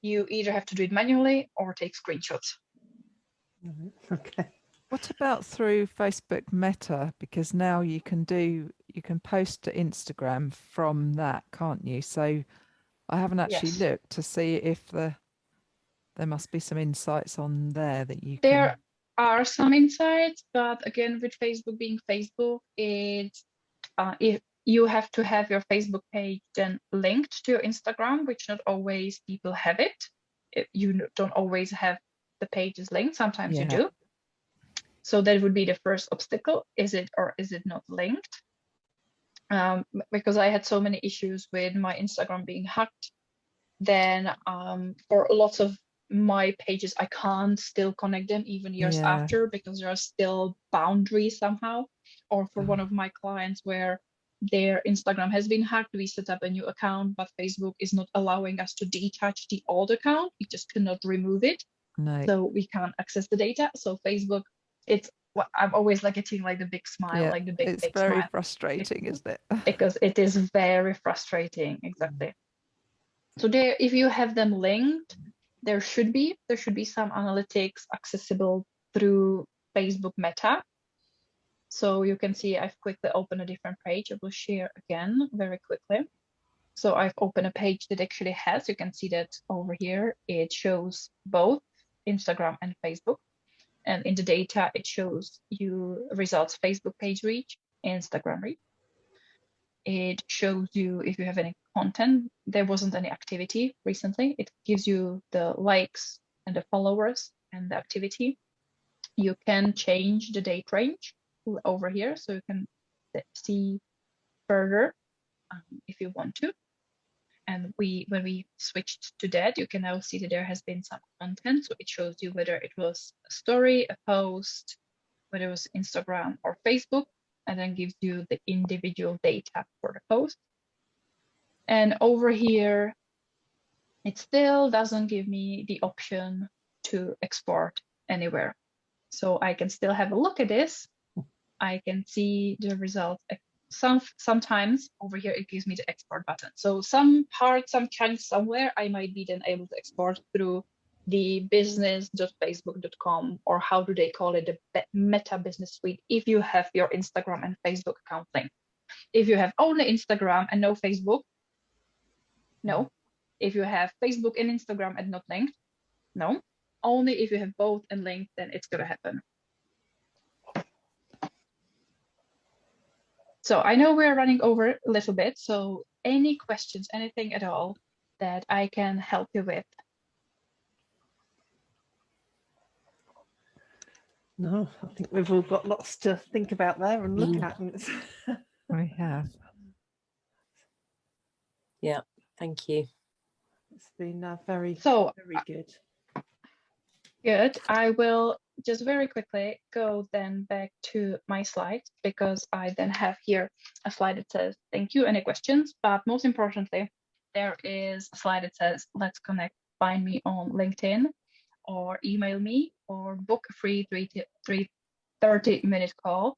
you either have to do it manually or take screenshots. Okay. What about through Facebook Meta? Because now you can post to Instagram from that, can't you? So I haven't actually Yes. looked to see if there must be some insights on there that you There can. are some insights, but again, with Facebook being Facebook, it's if you have to have your Facebook page then linked to your Instagram, which not always people have it. You don't always have the pages linked. Sometimes you Yeah. do. So that would be the first obstacle. Is it or is it not linked? Because I had so many issues with my Instagram being hacked. Then for lots of my pages, I can't still connect them even years Yeah. after because there are still boundaries somehow. Or for one of my clients where their Instagram has been hacked, we set up a new account, but Facebook is not allowing us to detach the old account. We just cannot remove it. No. So we can't access the data. So Facebook, it's what I'm always like getting like the big smile, Yeah. like the big It's fake very smile, frustrating, isn't it? because it is very frustrating. Exactly. So there, if you have them linked, there should be some analytics accessible through Facebook Meta. So you can see I've quickly opened a different page. I will share again very quickly. So I've opened a page that actually has, you can see that over here, it shows both Instagram and Facebook. And in the data, it shows you results Facebook page reach, Instagram reach. It shows you if you have any content. There wasn't any activity recently. It gives you the likes and the followers and the activity. You can change the date range over here, so you can see further if you want to. And when we switched to that, you can now see that there has been some content. So it shows you whether it was a story, a post, whether it was Instagram or Facebook, and then gives you the individual data for the post. And over here, it still doesn't give me the option to export anywhere. So I can still have a look at this. I can see the results. Sometimes over here, it gives me the export button. So some part, some chunk somewhere, I might be then able to export through the business.facebook.com, or how do they call it, the Meta Business Suite, if you have your Instagram and Facebook account linked. If you have only Instagram and no Facebook, no. If you have Facebook and Instagram and not linked, no. Only if you have both and linked, then it's going to happen. So I know we're running over a little bit. So any questions, anything at all that I can help you with? No, I think we've all got lots to think about there and look at. We have. Yeah, thank you. It's been very good. Good. I will just very quickly go then back to my slides, because I then have here a slide that says, thank you, any questions? But most importantly, there is a slide that says, let's connect, find me on LinkedIn or email me or book a free 30-minute call